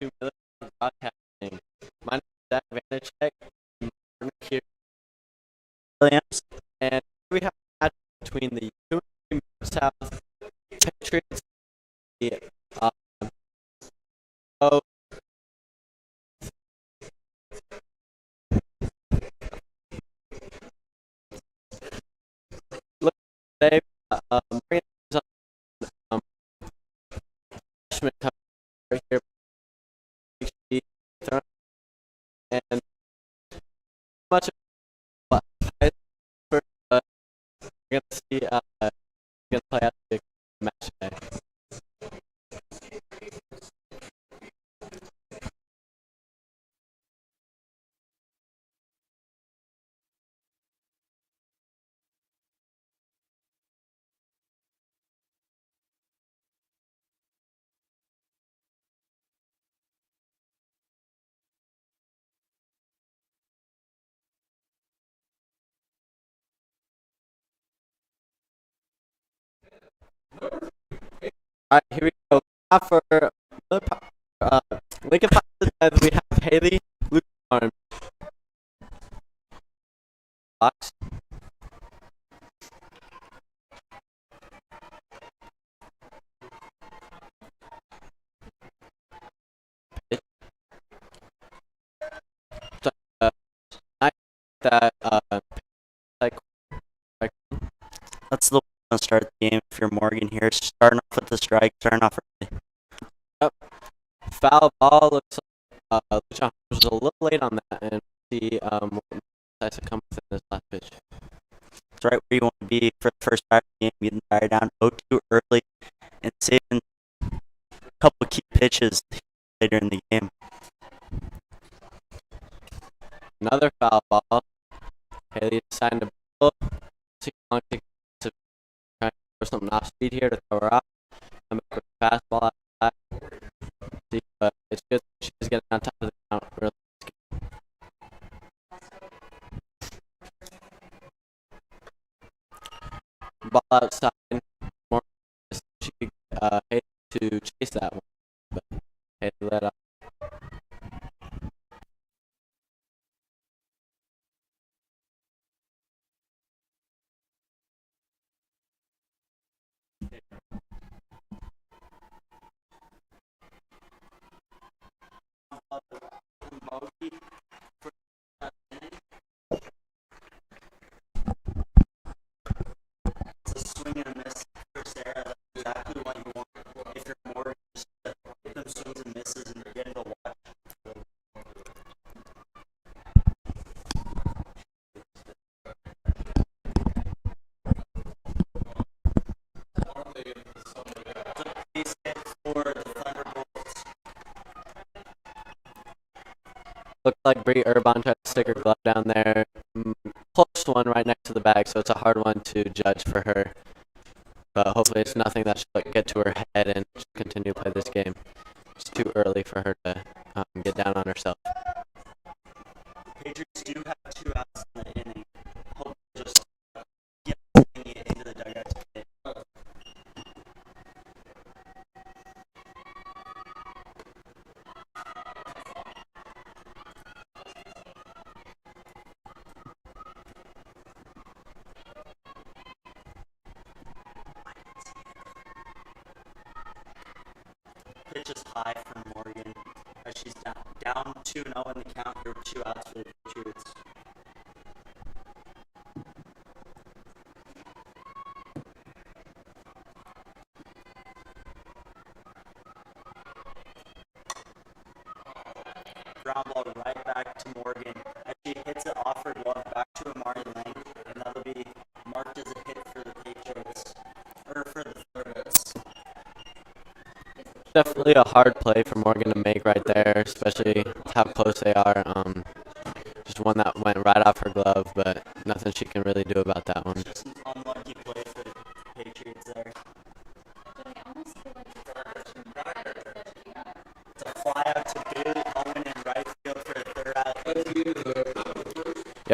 to Millard Broadcasting. My name is Zach Vanacek, here Williams, and we have a match between the Millard South Patriots and the oh, look today, Marion is on freshman cover right here, and much of what I first, we're gonna see gonna play out the match today. All right, here we go. For Lincoln Pius we have Haley Luke Arms. Box. That like That's the way to start the game if you're Morgan here. Starting off with the strike, starting off early. Yep. Foul ball looks like Lucian was a little late on that, and see Morgan decides to come within this last pitch. It's right where you want to be for the first back of the game, getting the batter down 0-2 early and saving a couple of key pitches later in the game. Another foul ball. Haley deciding to pull. See how long it takes to try to throw something off speed here to throw her off. Come back with a fastball outside. See, but it's good that she's getting on top of the count really. Ball outside. More she could Haley to chase that one, but Haley let up. It's a swing and a miss for Sarah. That's exactly what you want if you're Morgan. Just hit them swings and misses and you're getting to watch. It's a base hit for the Thunderbolts. Looks like Bree Urban tried to stick her glove down there. Close one right next to the bag, so it's a hard one to judge for her. But hopefully it's nothing that should get to her head and continue to play this game. It's too early for her to get down on herself. Patriots do have 2 outs in the inning. Hope just get it into the dugout to hit. Pitch is high for Morgan as she's down 2-0 in the count here with 2 outs for the Patriots. Ground ball right back to Morgan as she hits it off her glove back to Amari Lang, and that'll be marked as a hit for the Patriots, or for the Thunderbolts. Definitely a hard play for Morgan to make right there, especially how close they are. Just one that went right off her glove, but nothing she can really do about that one. Just an unlucky play for the Patriots there. It's a fly out to Bailey Owen in right field for a 3rd out.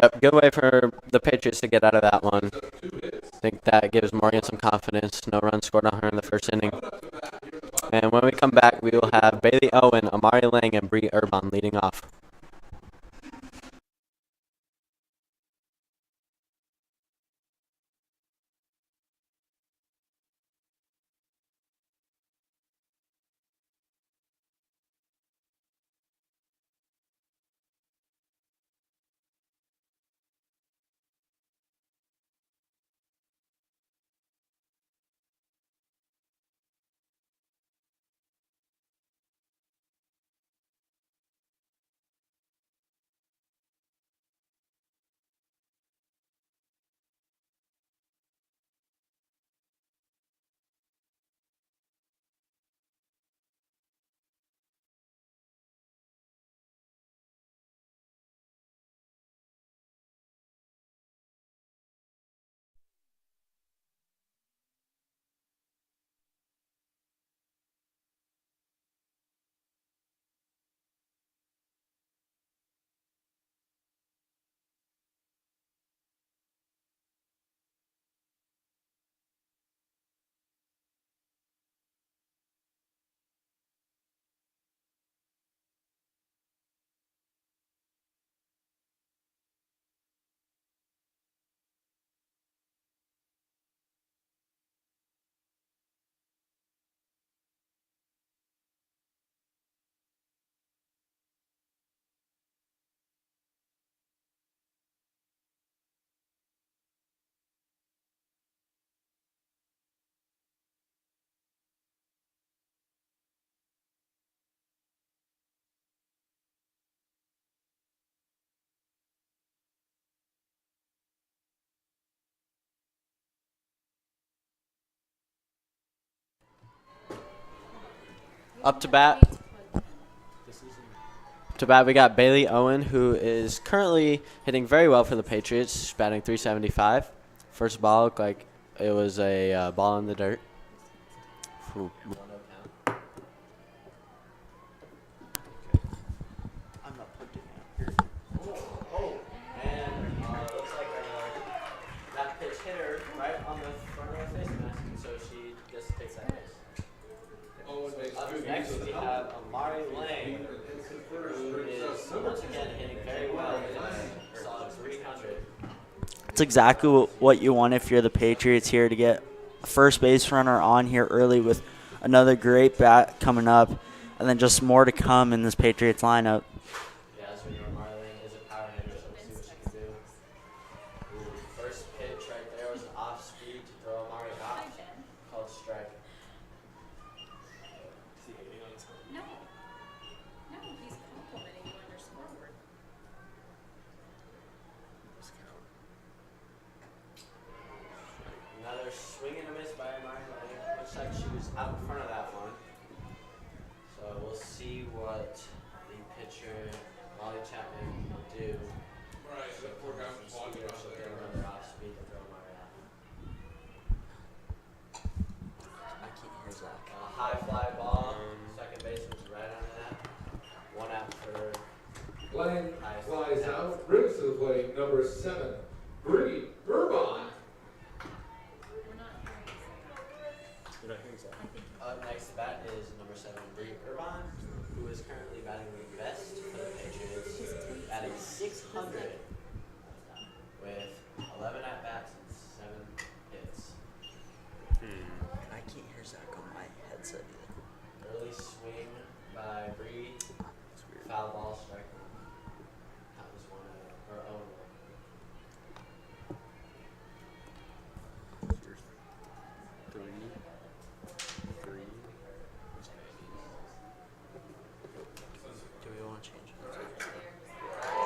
Yep, good way for the Patriots to get out of that one. I think that gives Morgan some confidence. No runs scored on her in the first inning. And when we come back, we will have Bailey Owen, Amari Lang, and Bree Urban leading off. Up to bat. To bat, we got Bailey Owen, who is currently hitting very well for the Patriots. She's batting .375. First ball looked like it was a ball in the dirt. Ooh. I'm not plugged in here. Oh, and looks like that pitch hit her right on the front of her face mask, so she just takes that base. Up next, we have Amari Lang, who is once again hitting very well. Solid 300. It's exactly what you want if you're the Patriots here, to get a first base runner on here early with another great bat coming up, and then just more to come in this Patriots lineup. Yeah, as we know, Amari Lang is a power hitter, so we'll see what she can do. Ooh, first pitch right there was an off speed to throw Amari off. Called strike. No. No, he's complimenting you on your scoreboard. Another swing and a miss by Amari Lang. Looks like she was out in front of that one. So we'll see what the pitcher, Chapman, will do. Right, so that poor guy was walking out She'll there. get another off speed to throw Amari out. I can't hear Zach. High fly ball. Second baseman's right under that. One out for Lang Pius flies X. out, brings to the plate number 7, Bree Urban. We're not hearing you. I think Up next to bat is number 7, Bree Urban, who is currently batting the best for the Patriots, batting .600 with 11 at bats and 7 hits. I can't hear Zach on my headset either. Early swing by Bree. Foul ball, strike one. That was one or Owen. Do we want to change it?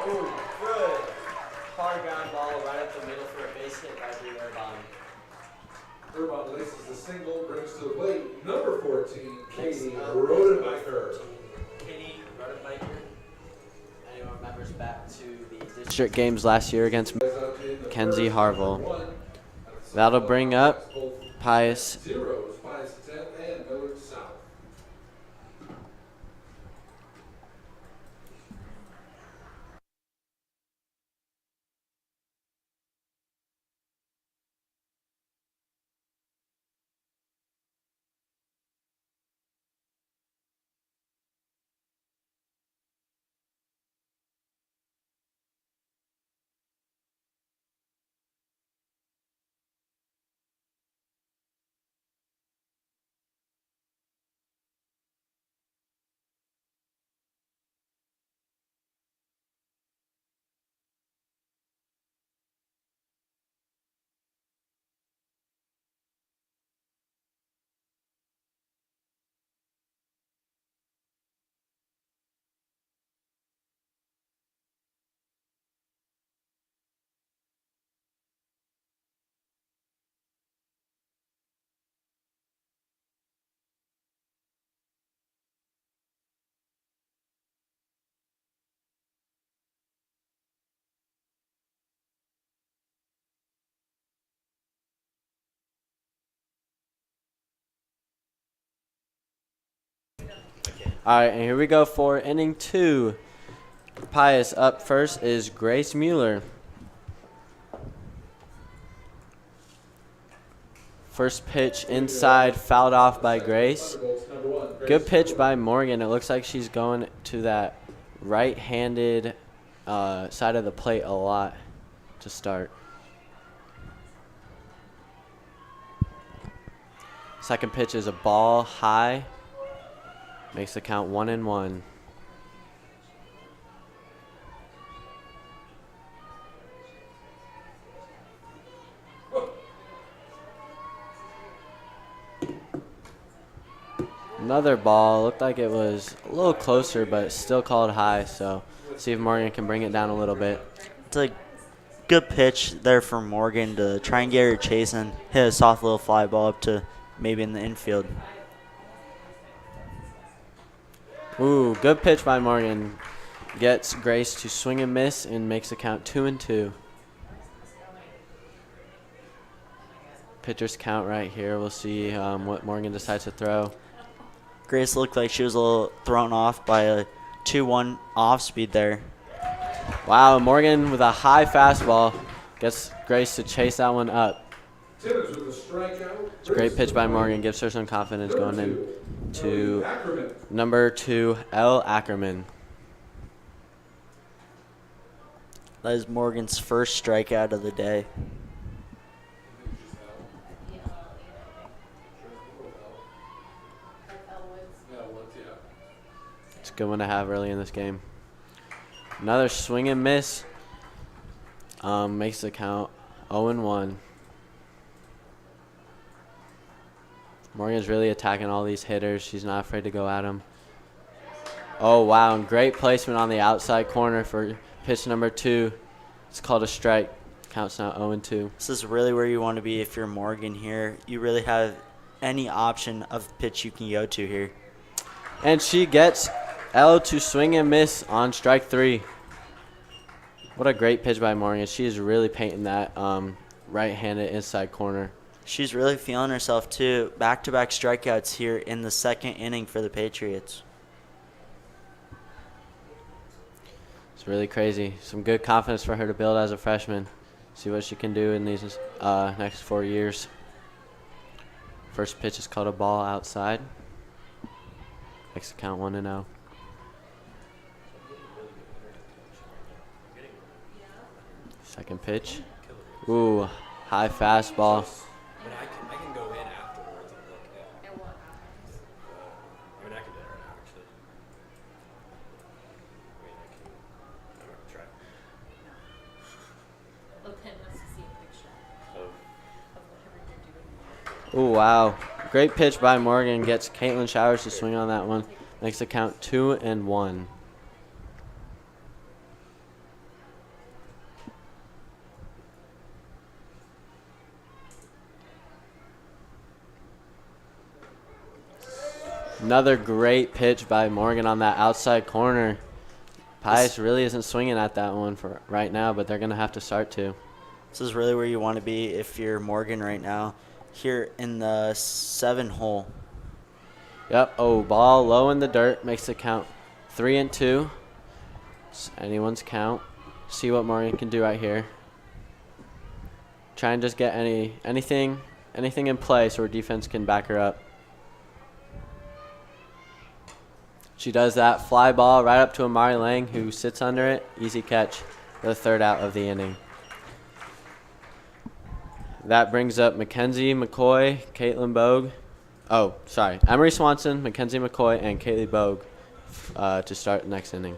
Oh, good. Hard ground ball right up the middle for a base hit by Bree Urban. Urban laces the single, brings to the plate number 14, Katie Next up, Rodenbiker. Katie Rodenbiker. Anyone remembers back to the district games last year against Kenzie Harvell. That'll bring up Pius Zeros, Pius X, and Millard South. All right, and here we go for inning 2. Pius up first is Grace Mueller. First pitch inside, fouled off by Grace. Good pitch by Morgan. It looks like she's going to that right-handed side of the plate a lot to start. Second pitch is a ball high. Makes the count 1-1. Another ball. Looked like it was a little closer, but still called high. So see if Morgan can bring it down a little bit. It's a good pitch there for Morgan to try and get her chasing, hit a soft little fly ball up to maybe in the infield. Ooh, good pitch by Morgan. Gets Grace to swing and miss and makes the count 2-2. Pitcher's count right here. We'll see what Morgan decides to throw. Grace looked like she was a little thrown off by a 2-1 off speed there. Wow, Morgan with a high fastball gets Grace to chase that one up. It's a great pitch by Morgan. Gives her some confidence going in to number 2, L. Ackerman. That is Morgan's first strikeout of the day. It's a good one to have early in this game. Another swing and miss. Makes the count 0-1. Morgan's really attacking all these hitters. She's not afraid to go at them. Oh, wow. And great placement on the outside corner for pitch number 2. It's called a strike. Counts now 0-2. This is really where you want to be if you're Morgan here. You really have any option of pitch you can go to here. And she gets L to swing and miss on strike 3. What a great pitch by Morgan. She is really painting that right-handed inside corner. She's really feeling herself, too. Back-to-back strikeouts here in the second inning for the Patriots. It's really crazy. Some good confidence for her to build as a freshman. See what she can do in these next 4 years. First pitch is called a ball outside. Makes the count 1-0. Second pitch. Ooh, high fastball. I can go in afterwards and look at. I mean, I can do it right now, actually. I'm going to try. Well, Ken wants to see a picture Of of whatever you're doing. Ooh, wow. Great pitch by Morgan. Gets Caitlin Showers to swing on that one. Makes the count 2-1. Another great pitch by Morgan on that outside corner. Pius really isn't swinging at that one for right now, but they're going to have to start to. This is really where you want to be if you're Morgan right now. Here in the 7 hole. Yep. Oh, ball low in the dirt. Makes the count 3-2. It's anyone's count. See what Morgan can do right here. Try and just get anything in play so her defense can back her up. She does that fly ball right up to Amari Lang, who sits under it. Easy catch for the 3rd out of the inning. That brings up Mackenzie Mccoy, Caitlin Bogue. Oh, sorry. Emery Swanson, Mackenzie McCoy, and Kaylee Bogue to start the next inning.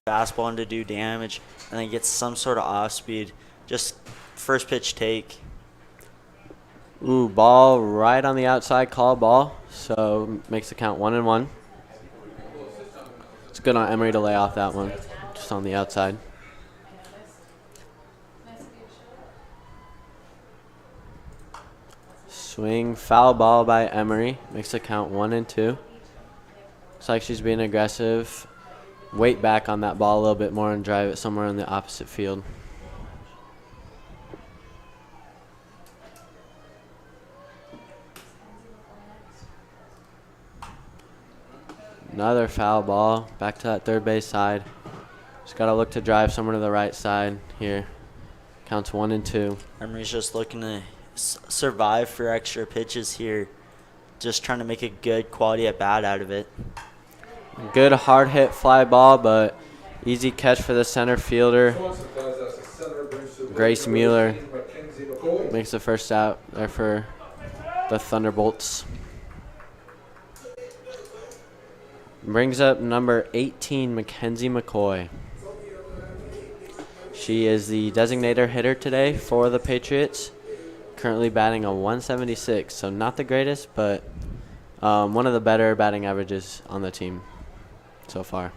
Fastball and to do damage, and then gets some sort of off speed. Just first pitch take. Ooh, ball right on the outside, call ball. So makes the count 1-1. It's good on Emery to lay off that one, just on the outside. Swing, foul ball by Emery. Makes the count 1-2. Looks like she's being aggressive. Weight back on that ball a little bit more and drive it somewhere in the opposite field. Another foul ball. Back to that third base side. Just got to look to drive someone to the right side here. Counts 1 and 2. Emery's just looking to survive for extra pitches here. Just trying to make a good quality at bat out of it. Good hard hit fly ball, but easy catch for the center fielder. Grace Mueller Mackenzie Mccoy. makes the first out there for the Thunderbolts. Brings up number 18, Mackenzie Mccoy. She is the designator hitter today for the Patriots. Currently batting a 176, so not the greatest, but one of the better batting averages on the team so far.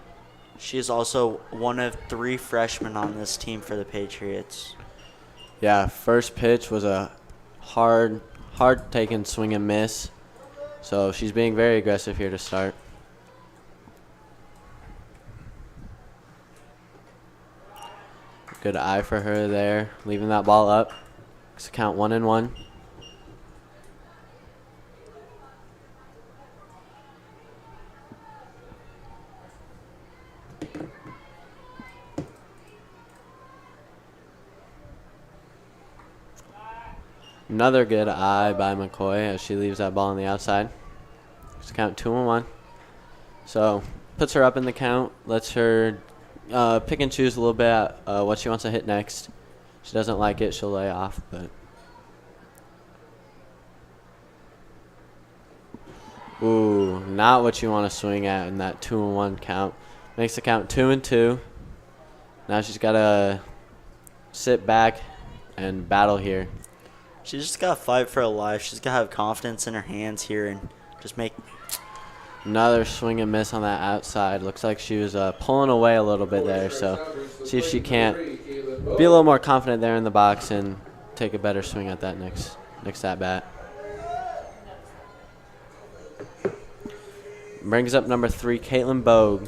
She is also one of 3 freshmen on this team for the Patriots. Yeah, first pitch was a hard taken swing and miss. So she's being very aggressive here to start. Good eye for her there, leaving that ball up. It's count 1 and 1. Another good eye by McCoy as she leaves that ball on the outside. It's count 2 and 1. So puts her up in the count, lets her pick and choose a little bit what she wants to hit next. If she doesn't like it, she'll lay off. But ooh, not what you want to swing at in that 2 and 1 count. Makes the count 2 and 2. Now she's got to sit back and battle here. She's just got to fight for her life. She's got to have confidence in her hands here and just make. Another swing and miss on that outside. Looks like she was pulling away a little bit there. So see if she can't be a little more confident there in the box and take a better swing at that next at bat. Brings up number 3, Caitlin Bogue.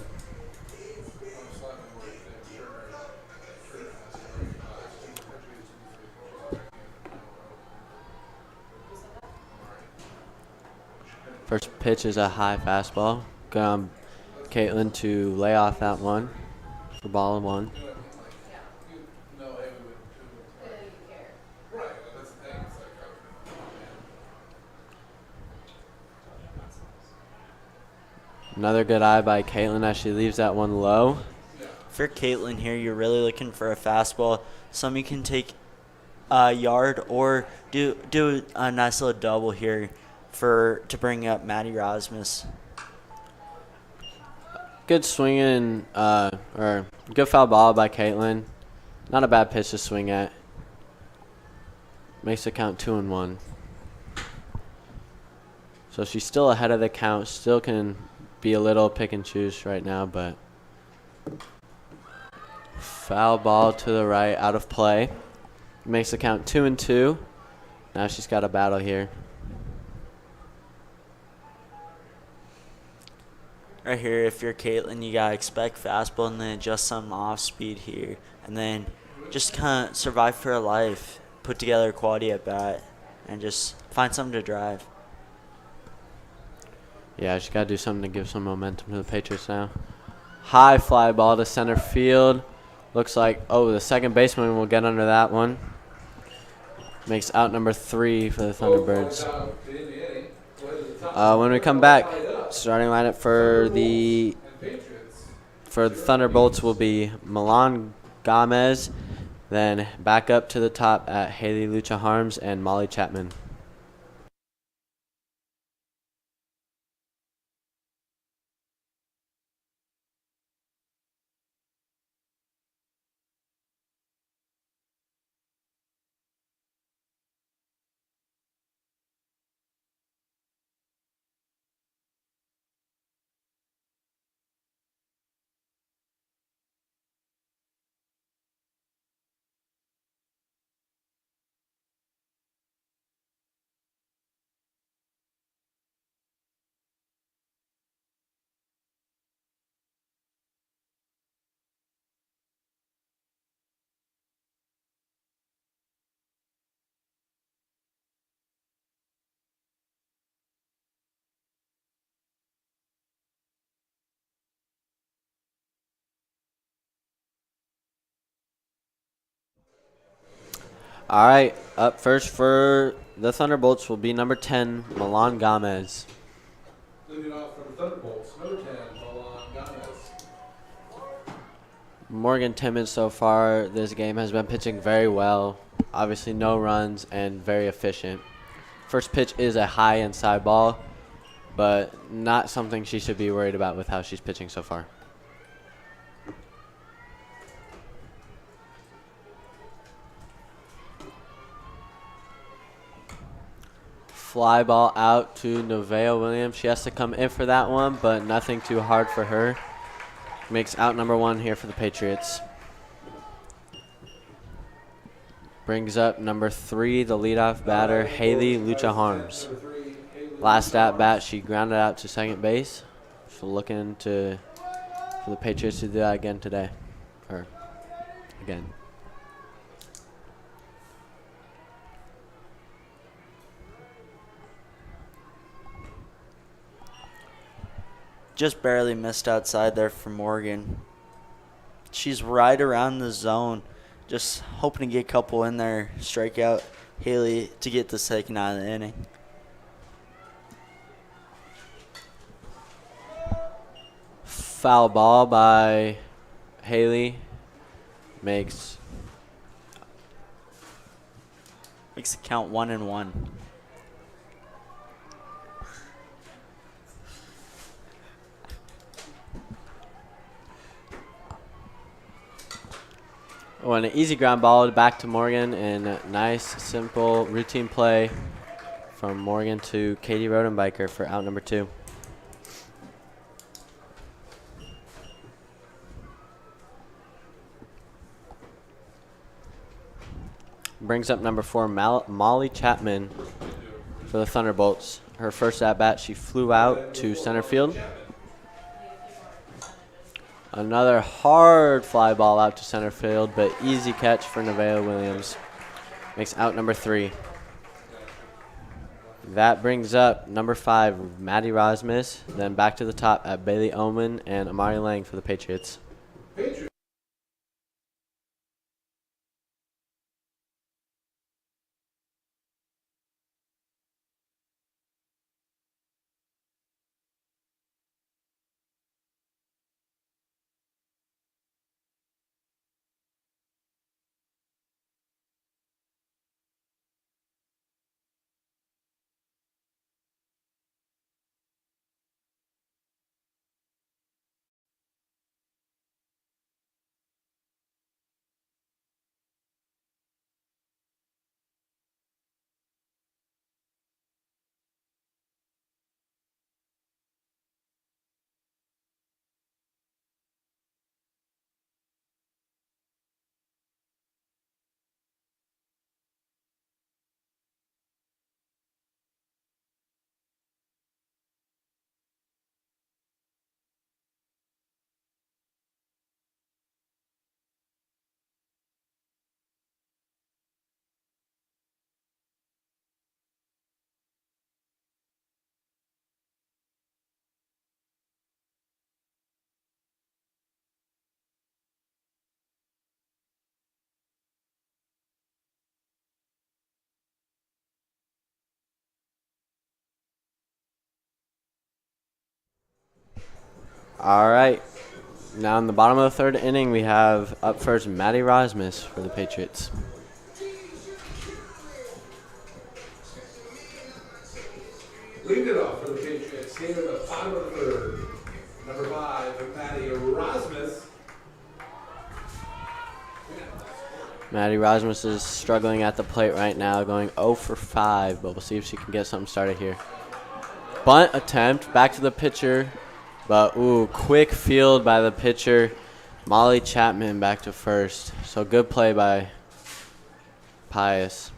First pitch is a high fastball. Caitlin to lay off that one for ball 1. Another good eye by Caitlin as she leaves that one low. For Caitlin here, you're really looking for a fastball. Some you can take a yard or do a nice little double here to bring up Maddie Rasmus. Good swinging or good foul ball by Caitlin. Not a bad pitch to swing at. Makes the count 2 and 1. So she's still ahead of the count. Still can be a little pick and choose right now, but foul ball to the right, out of play. Makes the count 2 and 2. Now she's got a battle here. Right here, if you're Caitlin, you gotta expect fastball and then adjust some off speed here, and then just kind of survive for her life, put together a quality at bat, and just find something to drive. Yeah, she's got to do something to give some momentum to the Patriots now. High fly ball to center field. Looks like, the second baseman will get under that one. Makes out number 3 for the Thunderbirds. When we come back, starting lineup for the Thunderbolts will be Milan Gomez, then back up to the top at Haley Lucha Harms and Molly Chapman. All right, up first for the Thunderbolts will be number 10, Milan Gomez. Leading off from Thunderbolts, number 10, Milan Gomez. Morgan Timmons so far this game has been pitching very well. Obviously no runs and very efficient. First pitch is a high inside ball, but not something she should be worried about with how she's pitching so far. Fly ball out to Nevaeh Williams. She has to come in for that one, but nothing too hard for her. Makes out number 1 here for the Patriots. Brings up number 3, the leadoff batter, Haley Lucha Harms. Last at bat, she grounded out to second base. So looking for the Patriots to do that again today. Or again. Just barely missed outside there for Morgan. She's right around the zone. Just hoping to get a couple in there. Strike out Haley to get the second out of the inning. Foul ball by Haley. Makes it count 1-1. Oh, and an easy ground ball back to Morgan, and a nice, simple, routine play from Morgan to Katie Rodenbiker for out number 2. Brings up number 4, Molly Chapman for the Thunderbolts. Her first at-bat, she flew out to center field. Another hard fly ball out to center field, but easy catch for Nevaeh Williams. Makes out number 3. That brings up number 5, Maddie Rosmus. Then back to the top at Bailey Owen and Amari Lang for the Patriots. All right. Now in the bottom of the 3rd inning, we have up first Maddie Rosmus for the Patriots. Leading it off for the Patriots here in the bottom of the 3rd. Number 5, Maddie Rosmus. Maddie Rosmus is struggling at the plate right now, going 0 for 5, but we'll see if she can get something started here. Bunt attempt, back to the pitcher, but ooh, quick field by the pitcher. Molly Chapman back to first. So good play by Pius.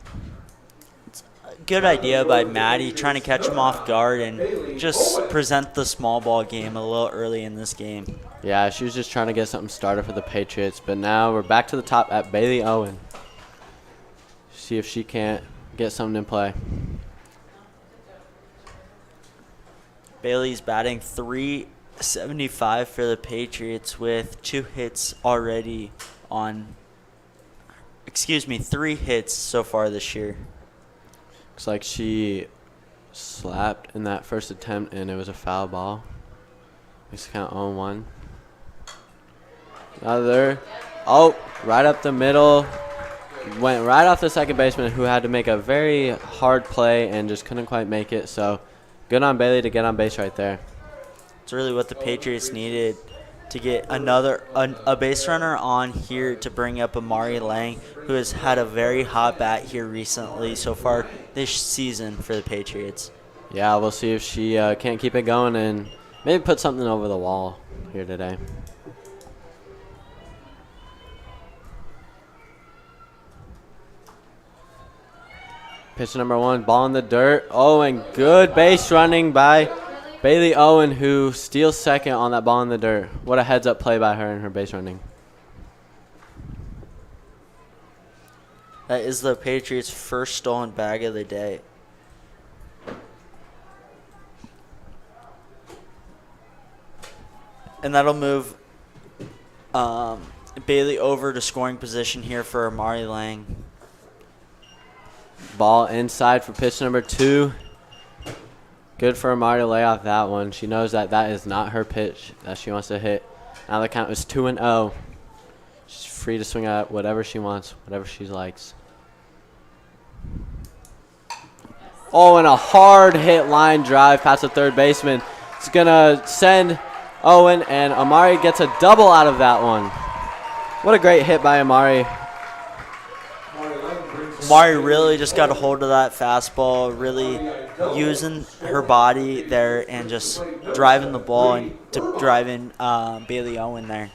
Good idea by Maddie, trying to catch him off guard and just present the small ball game a little early in this game. Yeah, she was just trying to get something started for the Patriots, but now we're back to the top at Bailey Owen. See if she can't get something in play. Bailey's batting .375 for the Patriots with 2 hits already on 3 hits so far this year. Looks like she slapped in that first attempt, and it was a foul ball. Makes the count 0-1. Another. Oh, right up the middle. Went right off the second baseman, who had to make a very hard play and just couldn't quite make it. So good on Bailey to get on base right there. It's really what the Patriots needed to get a base runner on here to bring up Amari Lang, who has had a very hot bat here recently so far this season for the Patriots. Yeah, we'll see if she can't keep it going and maybe put something over the wall here today. Pitch number 1, ball in the dirt. Oh, and good base running by Bailey Owen, who steals second on that ball in the dirt. What a heads-up play by her in her base running. That is the Patriots' first stolen bag of the day. And that'll move Bailey over to scoring position here for Amari Lang. Ball inside for pitch number 2. Good for Amari to lay off that one. She knows that that is not her pitch that she wants to hit. Now the count is 2-0. She's free to swing at whatever she wants, whatever she likes. Oh, and a hard hit line drive past the third baseman. It's going to send Owen, and Amari gets a double out of that one. What a great hit by Amari. Amari really just got a hold of that fastball, really using her body there and just driving the ball and to drive in Bailey Owen there.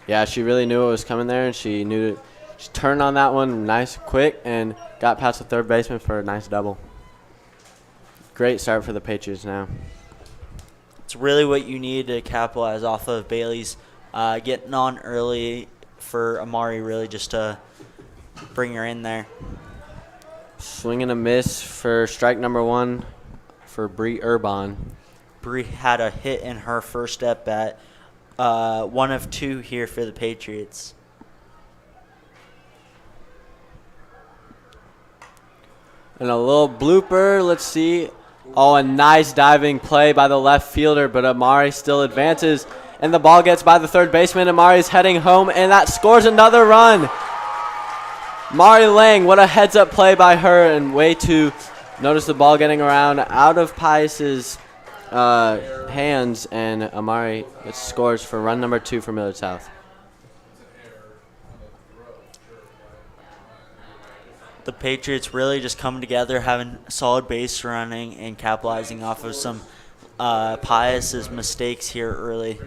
Yeah, she really knew what was coming there, and she knew she turned on that one nice, quick, and got past the third baseman for a nice double. Great start for the Patriots now. It's really what you need to capitalize off of Bailey's getting on early for Amari, really just to bring her in there. Swing and a miss for strike number 1 for Bree Urban. Bree had a hit in her first at bat. 1 of 2 here for the Patriots. And a little blooper. Let's see. Oh, a nice diving play by the left fielder, but Amari still advances. And the ball gets by the third baseman. Amari's heading home, and that scores another run. Amari Lang, what a heads-up play by her, and way to notice the ball getting around out of Pius's hands, and Amari scores for run number 2 for Millard South. The Patriots really just coming together, having solid base running and capitalizing off of some Pius's mistakes here early.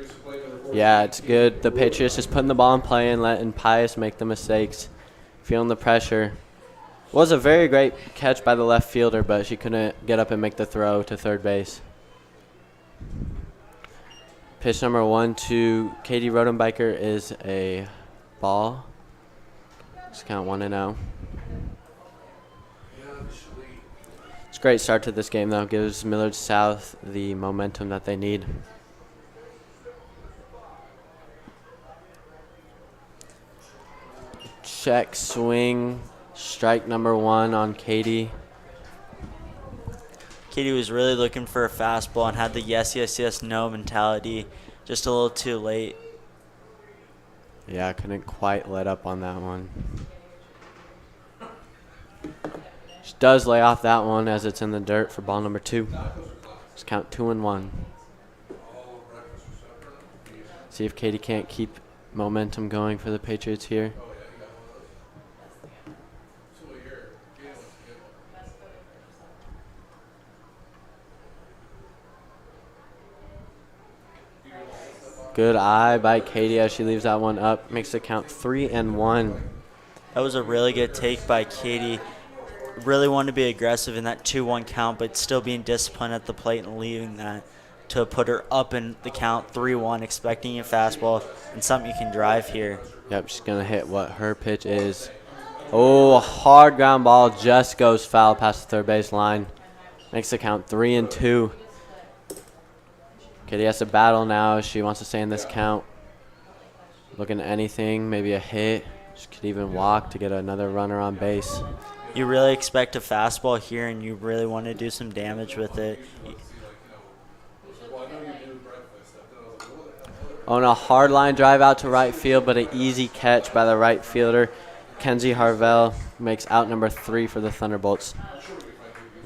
Yeah, it's good. The Patriots just putting the ball in play and letting Pius make the mistakes, feeling the pressure. Was a very great catch by the left fielder, but she couldn't get up and make the throw to third base. Pitch number 1 to Katie Rodenbiker is a ball. Let's count 1-0. It's a great start to this game, though. Gives Millard South the momentum that they need. Check swing. Strike number 1 on Katie. Katie was really looking for a fastball and had the yes, yes, yes, no mentality. Just a little too late. Yeah, couldn't quite let up on that one. She does lay off that one as it's in the dirt for ball number 2. Just count 2-1. See if Katie can't keep momentum going for the Patriots here. Good eye by Katie as she leaves that one up. Makes the count 3-1. That was a really good take by Katie. Really wanted to be aggressive in that 2-1 count, but still being disciplined at the plate and leaving that to put her up in the count 3-1, expecting a fastball and something you can drive here. Yep, she's going to hit what her pitch is. Oh, a hard ground ball just goes foul past the third base line. Makes the count 3-2. Katie has to battle now. She wants to stay in this count. Looking at anything, maybe a hit. She could even walk to get another runner on base. You really expect a fastball here, and you really want to do some damage with it. On a hard line drive out to right field, but an easy catch by the right fielder. Kenzie Harvell makes out number 3 for the Thunderbolts.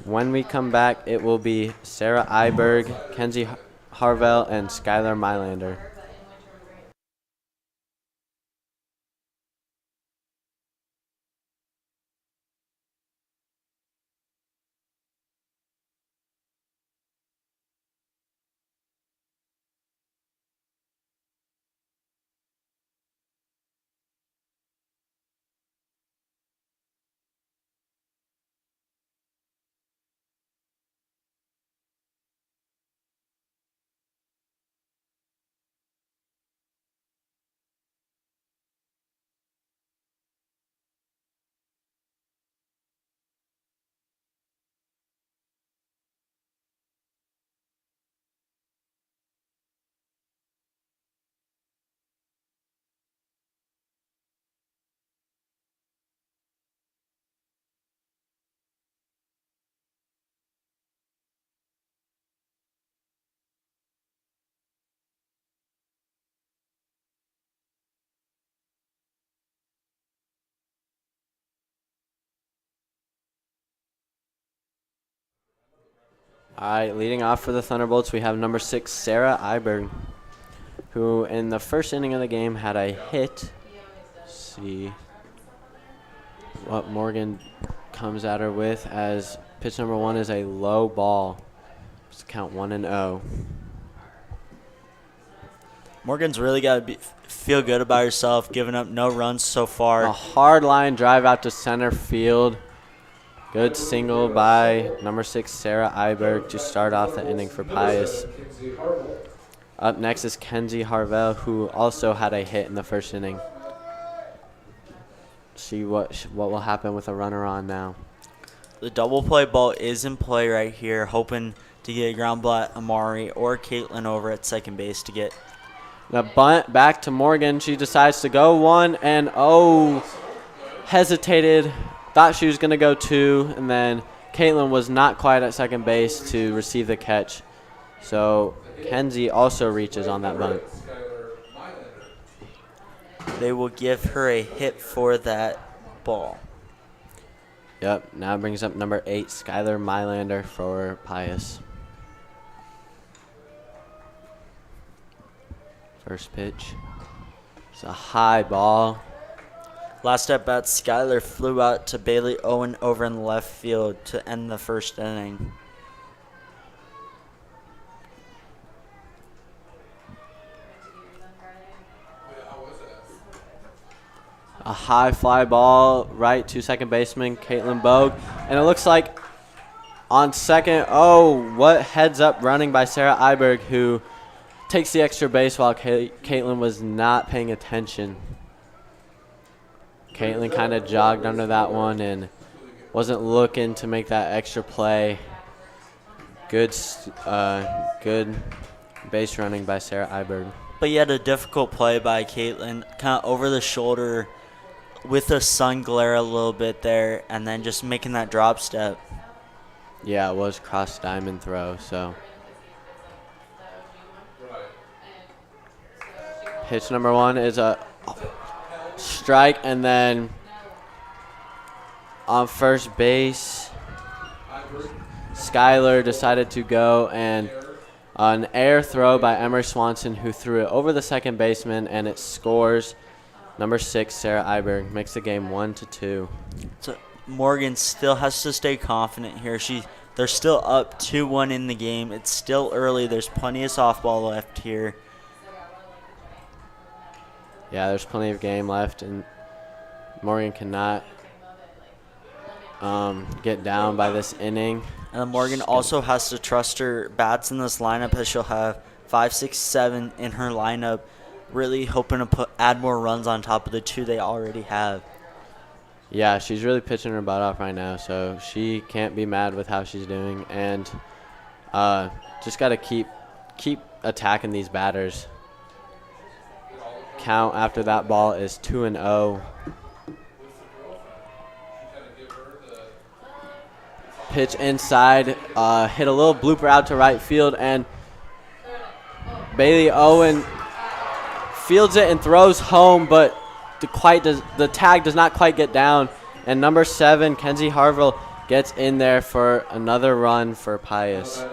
When we come back, it will be Sarah Iberg, Kenzie Harvell, and Skylar Mylander. All right, leading off for the Thunderbolts, we have number 6, Sarah Iberg, who in the first inning of the game had a hit. Let's see what Morgan comes at her with, as pitch number 1 is a low ball. Just count 1-0. Morgan's really got to feel good about herself, giving up no runs so far. A hard line drive out to center field. Good single by number 6, Sarah Iberg, to start off the inning for Pius. Up next is Kenzie Harvell, who also had a hit in the first inning. See what will happen with a runner on now. The double play ball is in play right here, hoping to get a ground ball at Amari or Caitlin over at second base to get. The bunt back to Morgan. She decides to go 1-0. Hesitated. Thought she was going to go 2, and then Caitlin was not quite at second base to receive the catch. So Kenzie also reaches on that bunt. They will give her a hit for that ball. Yep, now brings up number 8, Skylar Mylander for Pius. First pitch. It's a high ball. Last at bat, Skylar flew out to Bailey Owen over in the left field to end the first inning. A high fly ball right to second baseman Caitlin Bogue. And it looks like on second, what heads up running by Sarah Iberg, who takes the extra base while Caitlin was not paying attention. Caitlin kind of jogged under that one and wasn't looking to make that extra play. Good base running by Sarah Iberg. But you had a difficult play by Caitlin, kind of over the shoulder with the sun glare a little bit there, and then just making that drop step. Yeah, it was cross diamond throw, so. Pitch number 1 is a strike, and then on first base, Skylar decided to go, and an air throw by Emery Swanson, who threw it over the second baseman, and it scores. Number 6, Sarah Iberg, makes the game 1-2. So Morgan still has to stay confident here. They're still up 2-1 in the game. It's still early. There's plenty of softball left here. Yeah, there's plenty of game left, and Morgan cannot get down by this inning. And then Morgan also has to trust her bats in this lineup, as she'll have 5, 6, 7 in her lineup, really hoping to add more runs on top of the 2 they already have. Yeah, she's really pitching her butt off right now, so she can't be mad with how she's doing, and just got to keep attacking these batters. Count after that ball is 2-0 Pitch inside, hit a little blooper out to right field, and Bailey Owen fields it and throws home, but the tag does not quite get down. And number 7, Kenzie Harvell, gets in there for another run for Pius.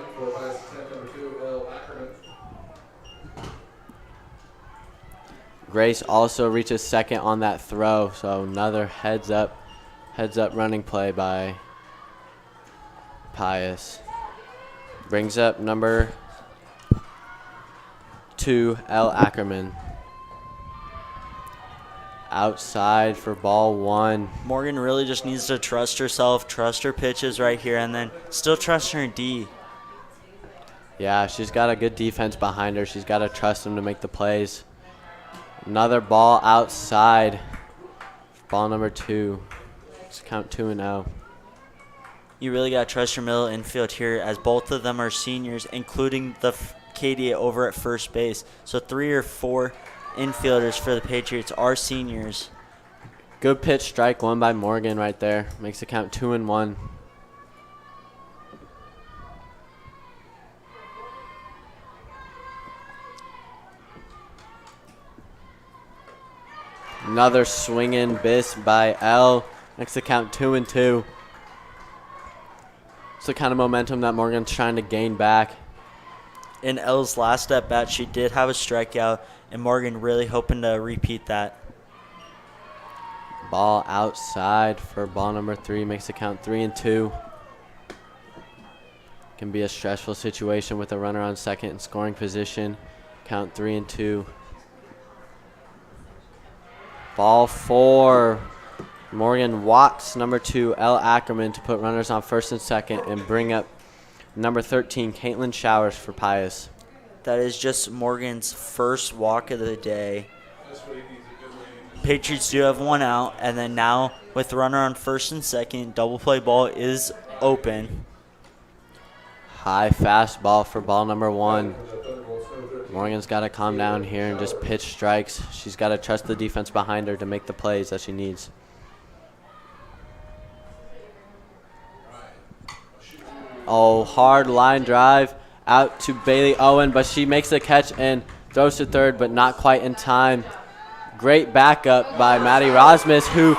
Grace also reaches second on that throw, so another heads up running play by Pius. Brings up number 2, L. Ackerman. Outside for ball 1. Morgan really just needs to trust herself, trust her pitches right here, and then still trust her D. Yeah, she's got a good defense behind her. She's got to trust them to make the plays. Another ball outside. Ball number 2. Let's count 2-0. You really got to trust your middle infield here, as both of them are seniors, including the Katie over at first base. So 3 or 4 infielders for the Patriots are seniors. Good pitch, strike 1 by Morgan right there. Makes the count 2-1. Another swinging miss by L. Makes the count 2-2. It's the kind of momentum that Morgan's trying to gain back. In L's last at bat, she did have a strikeout, and Morgan really hoping to repeat that. Ball outside for ball number 3. Makes the count 3-2. Can be a stressful situation with a runner on second in scoring position. Count 3-2. Ball 4. Morgan walks number 2, L. Ackerman, to put runners on first and second and bring up number 13, Caitlin Showers for Pius. That is just Morgan's first walk of the day. Patriots do have 1 out, and then now with runner on first and second, double play ball is open. High fastball for ball number 1. Morgan's got to calm down here and just pitch strikes. She's got to trust the defense behind her to make the plays that she needs. Oh, hard line drive out to Bailey Owen, but she makes the catch and throws to third, but not quite in time. Great backup by Maddie Rosmus, who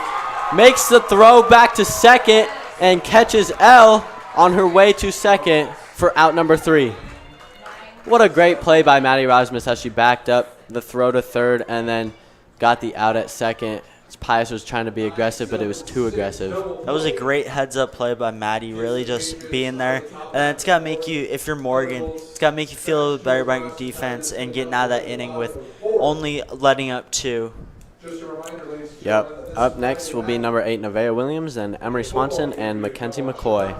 makes the throw back to second and catches L on her way to second for out number 3. What a great play by Maddie Rosmus as she backed up the throw to third and then got the out at second. Pius was trying to be aggressive, but it was too aggressive. That was a great heads-up play by Maddie, really just being there. And it's got to make you, if you're Morgan, it's got to make you feel a little better about your defense and getting out of that inning with only letting up 2. Yep. Up next will be number 8, Nevaeh Williams, and Emery Swanson and Mackenzie McCoy.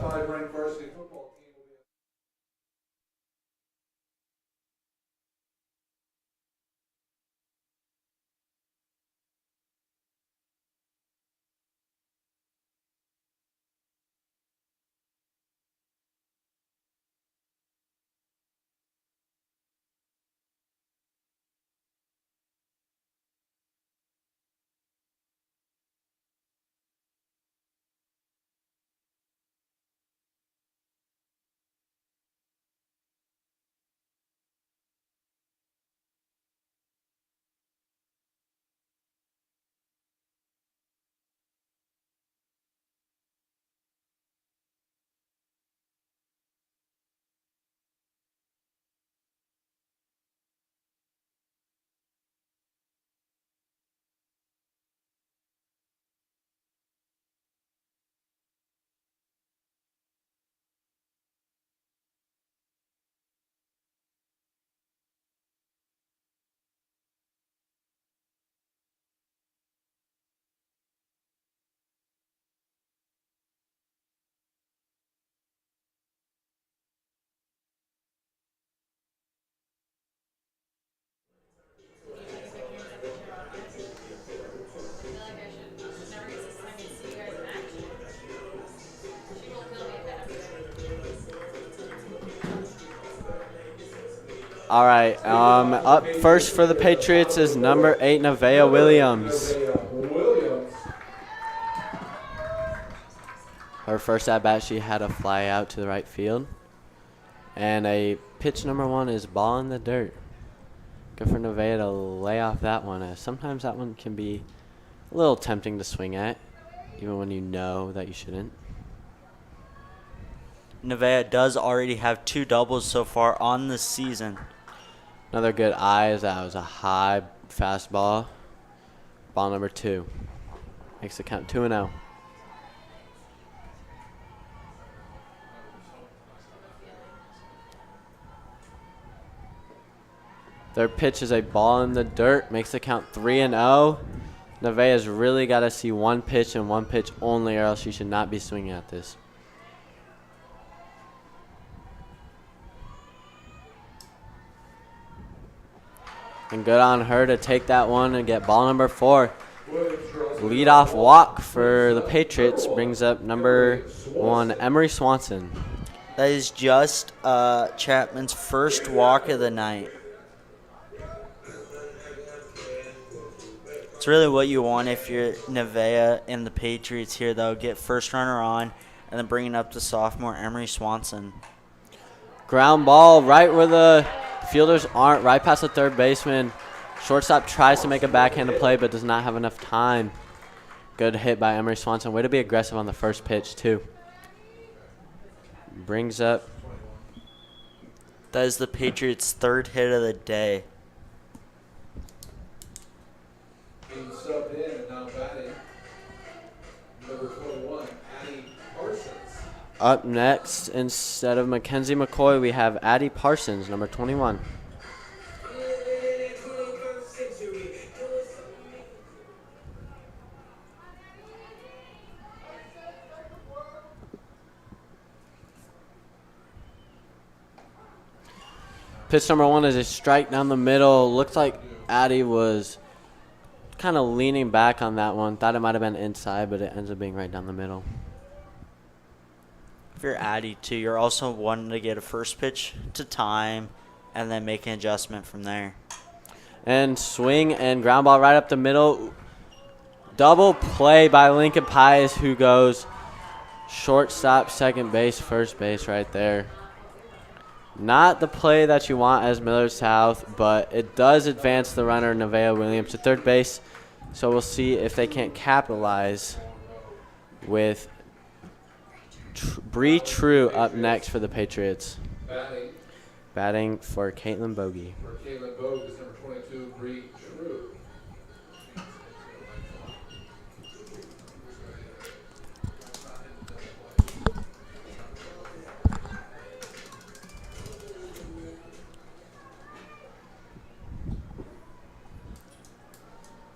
All right. Up first for the Patriots is number 8, Nevaeh Williams. Her first at bat, she had a fly out to the right field. And a pitch number 1 is ball in the dirt. Good for Nevaeh to lay off that one. Sometimes that one can be a little tempting to swing at, even when you know that you shouldn't. Nevaeh does already have 2 doubles so far on the season. Another good eye as that was a high fastball. Ball number 2. Makes the count 2-0. Third pitch is a ball in the dirt. Makes the count 3-0. Nevaeh's really got to see one pitch and one pitch only, or else she should not be swinging at this. And good on her to take that one and get ball number 4. Leadoff walk for the Patriots brings up number 1, Emery Swanson. That is just Chapman's first walk of the night. It's really what you want if you're Nevaeh and the Patriots here, though. Get first runner on and then bringing up the sophomore Emery Swanson. Ground ball right where the fielders aren't, right past the third baseman. Shortstop tries to make a backhanded play but does not have enough time. Good hit by Emery Swanson. Way to be aggressive on the first pitch, too. Brings up. That is the Patriots' third hit of the day. Being subbed in and now batting, number 21, Ally Parsons. Up next, instead of Mackenzie Mccoy, we have Addie Parsons, number 21. Pitch number 1 is a strike down the middle. Looks like Addie was kind of leaning back on that one. Thought it might have been inside, but it ends up being right down the middle. If you're Addie, too, you're also wanting to get a first pitch to time and then make an adjustment from there. And swing and ground ball right up the middle. Double play by Lincoln Pius, who goes shortstop, second base, first base right there. Not the play that you want as Millard South, but it does advance the runner, Nevaeh Williams, to third base. So we'll see if they can't capitalize with Bree True up next for the Patriots. Batting for Caitlin Bogey. For Caitlin Bogue is number 22, Bree True.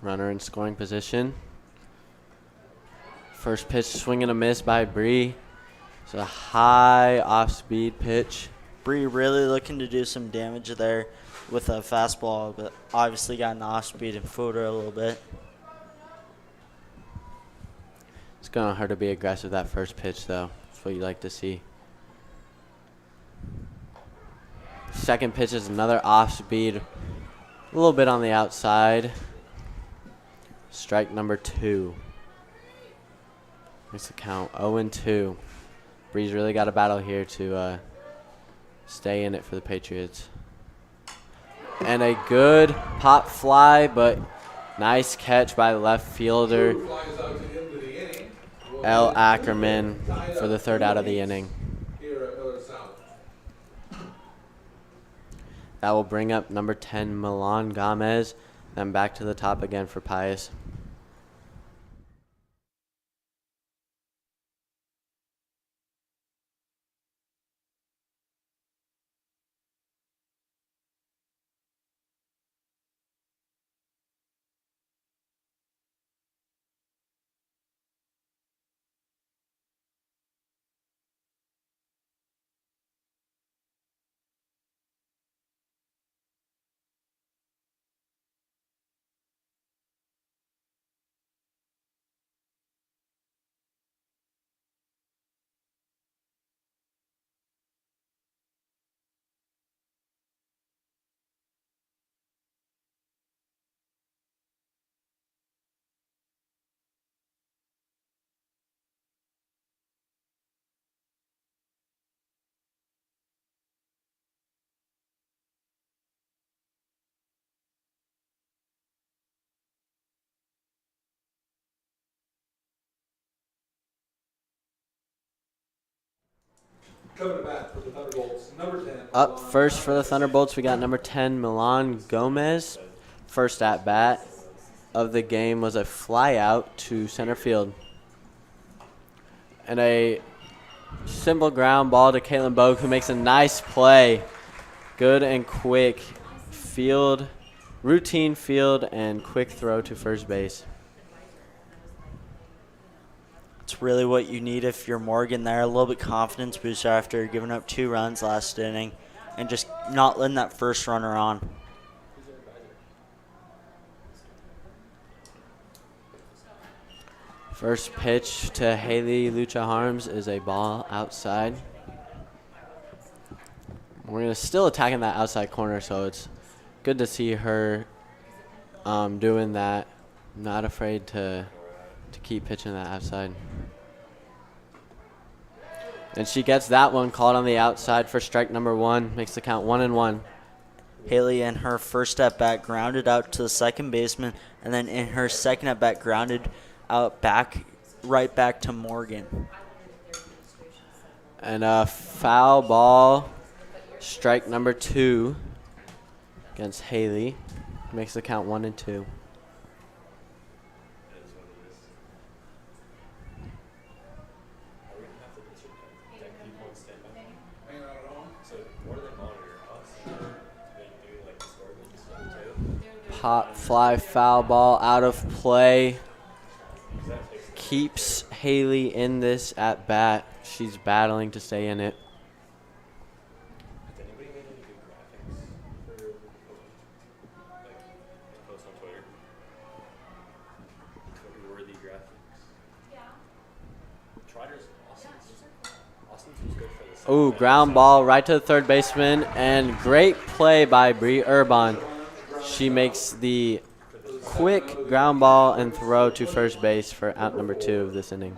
Runner in scoring position. First pitch, swing and a miss by Bree. It's a high off-speed pitch. Bree really looking to do some damage there with a fastball, but obviously got an off-speed and fooled her a little bit. It's going to hurt to be aggressive that first pitch, though. That's what you like to see. Second pitch is another off-speed, a little bit on the outside. Strike number 2. Makes the count 0-2. Bree's really got a battle here to stay in it for the Patriots. And a good pop fly, but nice catch by the left fielder, Flies out to the end of the inning. L. Ackerman, for the third out of the inning. Here at Millard South. That will bring up number 10, Milan Gomez. Then back to the top again for Pius. Coming to bat for the Thunderbolts, number 10. Up first for the Thunderbolts, we got number 10, Milan Gomez. First at bat of the game was a fly out to center field. And a simple ground ball to Caitlin Bogue, who makes a nice play. Good and quick field, routine field, and quick throw to first base. It's really what you need if you're Morgan there. A little bit confidence booster after giving up 2 runs last inning and just not letting that first runner on. First pitch to Haley Lucha Harms is a ball outside. We're still attacking that outside corner, so it's good to see her doing that. Not afraid to keep pitching that outside. And she gets that one called on the outside for strike number 1. Makes the count 1-1. Haley in her first at bat grounded out to the second baseman, and then in her second at bat grounded out right back to Morgan. And a foul ball, strike number 2 against Haley. Makes the count 1-2. Pop fly foul ball out of play. Keeps Haley in this at bat. She's battling to stay in it. Has anybody made any good graphics for post on Twitter? Twitter-worthy graphics. Yeah. Trotter's Austin's. Austin's was good for this. Ooh, ground ball right to the third baseman, and great play by Bree Urban. She makes the quick ground ball and throw to first base for out number 2 of this inning.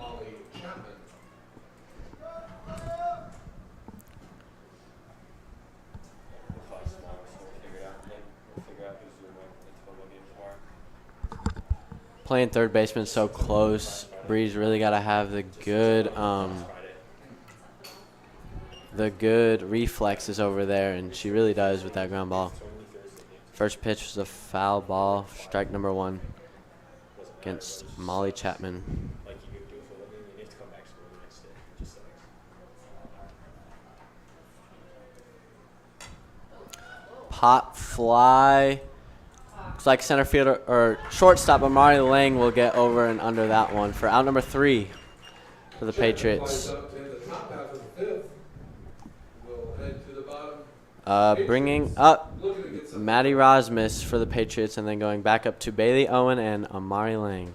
Playing third baseman so close. Bree's really got to have the good reflexes over there, and she really does with that ground ball. First pitch was a foul ball, strike number 1 against Molly Chapman. Like you could do for a living, you need to come back to school the next day. Just like. Pop fly. Looks like center fielder or shortstop Amari Lang will get over and under that one for out number 3 for the Patriots. Bringing up Maddie Rosmus for the Patriots, and then going back up to Bailey Owen and Amari Lang.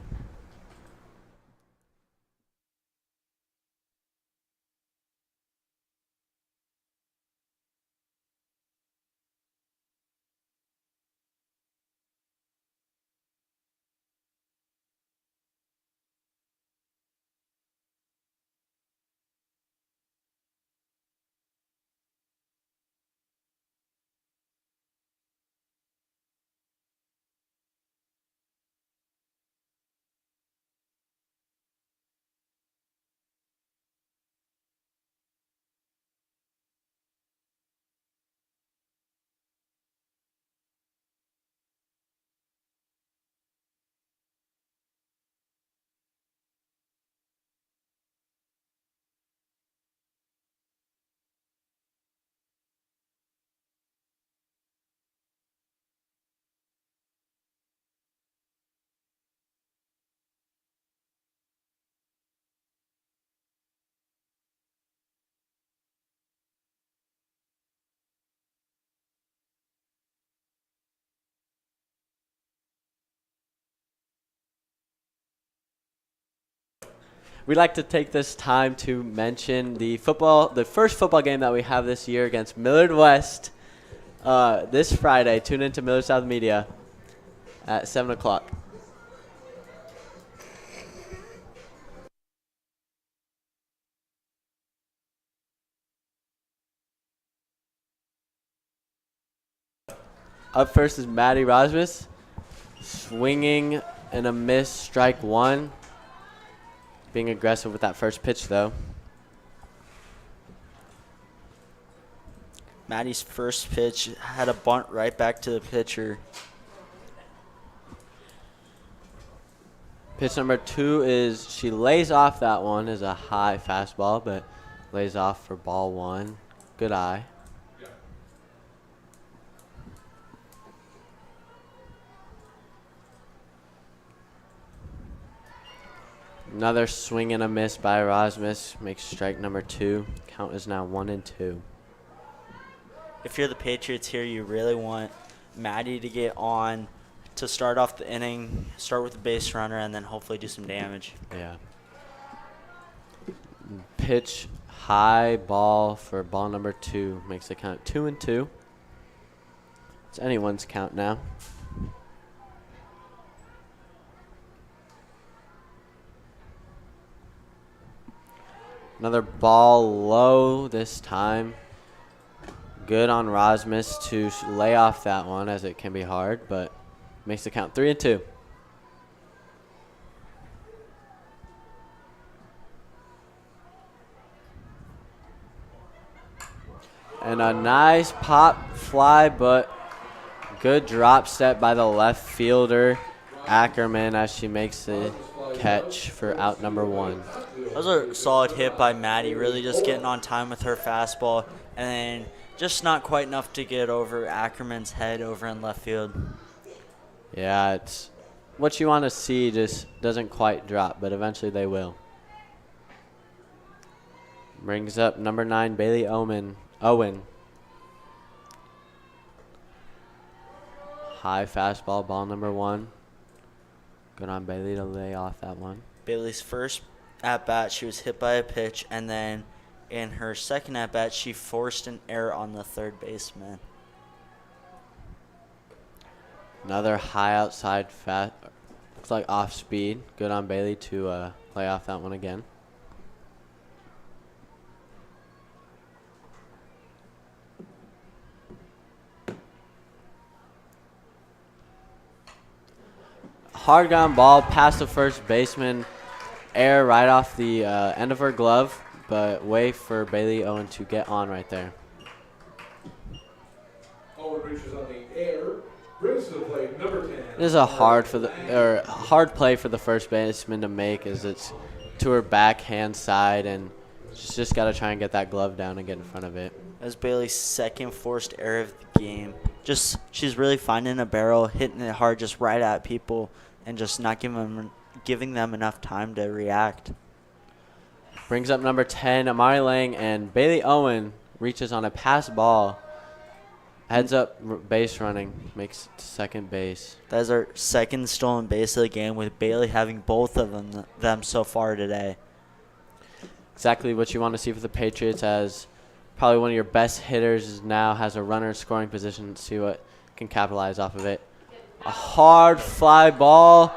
We'd like to take this time to mention the first football game that we have this year against Millard West this Friday. Tune into Millard South Media at 7 o'clock. Up first is Maddie Rosmus, swinging and a miss, strike 1. Being aggressive with that first pitch, though. Maddie's first pitch had a bunt right back to the pitcher. Pitch number 2 is she lays off that one, is a high fastball, but lays off for ball 1. Good eye. Another swing and a miss by Erasmus makes strike number 2. Count is now 1-2. If you're the Patriots here, you really want Maddie to get on to start off the inning, start with the base runner, and then hopefully do some damage. Yeah. Pitch high ball for ball number 2 makes the count 2-2. It's anyone's count now. Another ball low this time. Good on Rasmus to lay off that one, as it can be hard, but makes the count 3-2. And a nice pop fly, but good drop step by the left fielder, Ackerman, as she makes the catch for out number 1. That was a solid hit by Maddie, really just getting on time with her fastball, and then just not quite enough to get over Ackerman's head over in left field. Yeah, it's what you want to see, just doesn't quite drop, but eventually they will. Brings up number 9, Bailey Owen. High fastball, ball number 1. Good on Bailey to lay off that one. Bailey's first at-bat, she was hit by a pitch, and then in her second at-bat, she forced an error on the third baseman. Another high outside looks like off speed. Good on Bailey to lay off that one again. Hard ground ball past the first baseman. Air right off the end of her glove, but wait for Bailey Owen to get on right there. Owen reaches on the air, brings to the plate number 10. This is a hard play for the first baseman to make, as it's to her backhand side, and she's just got to try and get that glove down and get in front of it. That's Bailey's second forced error of the game. She's really finding a barrel, hitting it hard just right at people, and just not giving them enough time to react. Brings up number 10, Amari Lang, and Bailey Owen reaches on a pass ball. Heads up base running, makes second base. That is our second stolen base of the game, with Bailey having both of them so far today. Exactly what you want to see for the Patriots, as probably one of your best hitters now has a runner in scoring position. See what can capitalize off of it. A hard fly ball.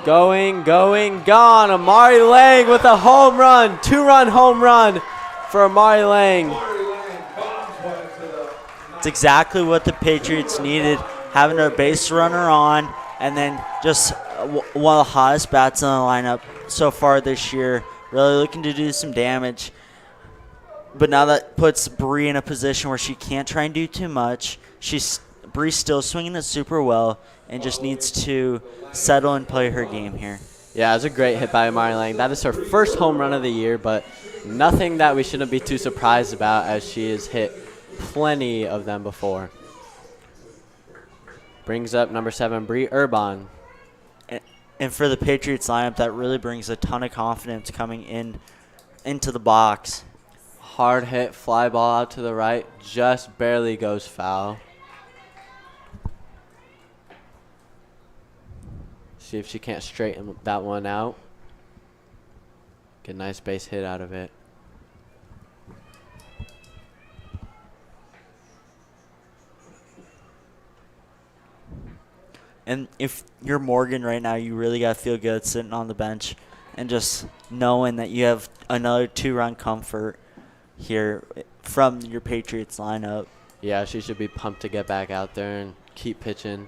Going, gone. Amari Lang with a home run. 2-run home run for Amari Lang. It's exactly what the Patriots needed, having a base runner on, and then just one of the hottest bats in the lineup so far this year, really looking to do some damage. But now that puts Bree in a position where she can't try and do too much. Bree's still swinging it super well and just needs to settle and play her game here. Yeah, it was a great hit by Amari Lang. That is her first home run of the year, but nothing that we shouldn't be too surprised about, as she has hit plenty of them before. Brings up number 7, Bree Urban. And for the Patriots lineup, that really brings a ton of confidence coming into the box. Hard hit, fly ball out to the right, just barely goes foul. See if she can't straighten that one out. Get a nice base hit out of it. And if you're Morgan right now, you really got to feel good sitting on the bench and just knowing that you have another 2-run comfort here from your Patriots lineup. Yeah, she should be pumped to get back out there and keep pitching,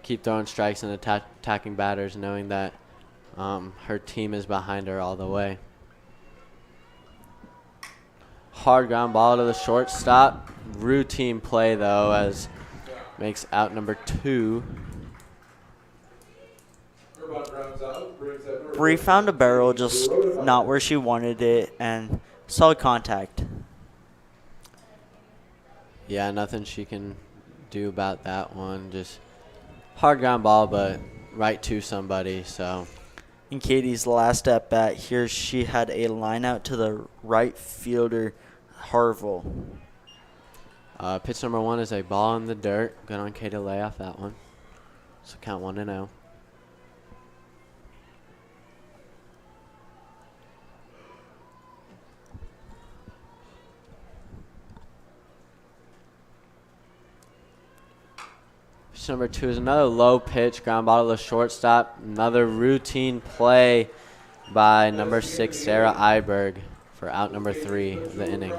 keep throwing strikes and attacking batters, knowing that her team is behind her all the way. hard ground ball to the shortstop. Routine play, though, as makes out number 2. Bree found a barrel, just not where she wanted it, and solid contact. Yeah, nothing she can do about that one. Just hard ground ball, but right to somebody, so. In Katie's last at bat here, she had a line out to the right fielder, Harvell. Pitch number 1 is a ball in the dirt. Good on Kay to lay off that one. So count 1-0. Pitch number 2 is another low pitch, ground ball to the shortstop. Another routine play by number 6, Sarah Iberg, for out number 3 of the inning.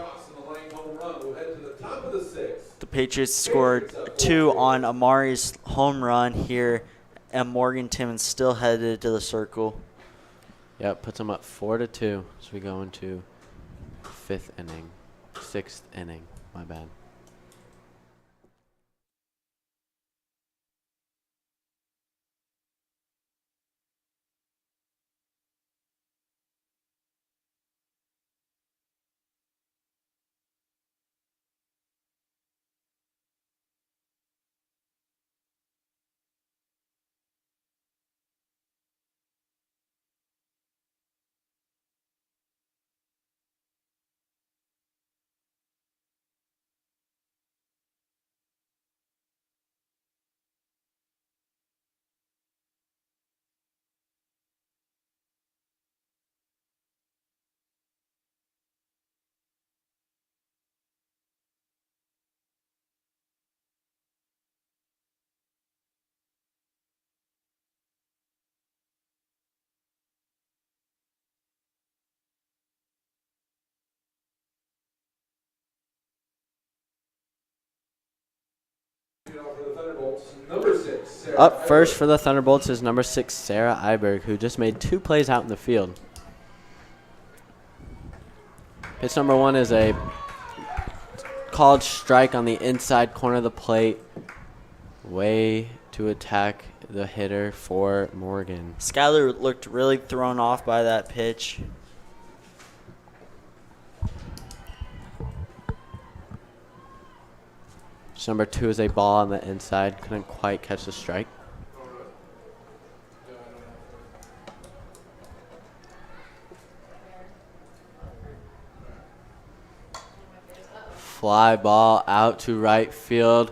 The Patriots scored 2 on Amari's home run here, and Morgan Timmons still headed to the circle. Yep, puts them up 4-2. So we go into 6th inning. My bad. Up first for the Thunderbolts is number 6, Sarah Iberg, who just made 2 plays out in the field. Pitch number 1 is a called strike on the inside corner of the plate. Way to attack the hitter for Morgan. Skylar looked really thrown off by that pitch. Pitch number 2 is a ball on the inside. Couldn't quite catch the strike. Fly ball out to right field,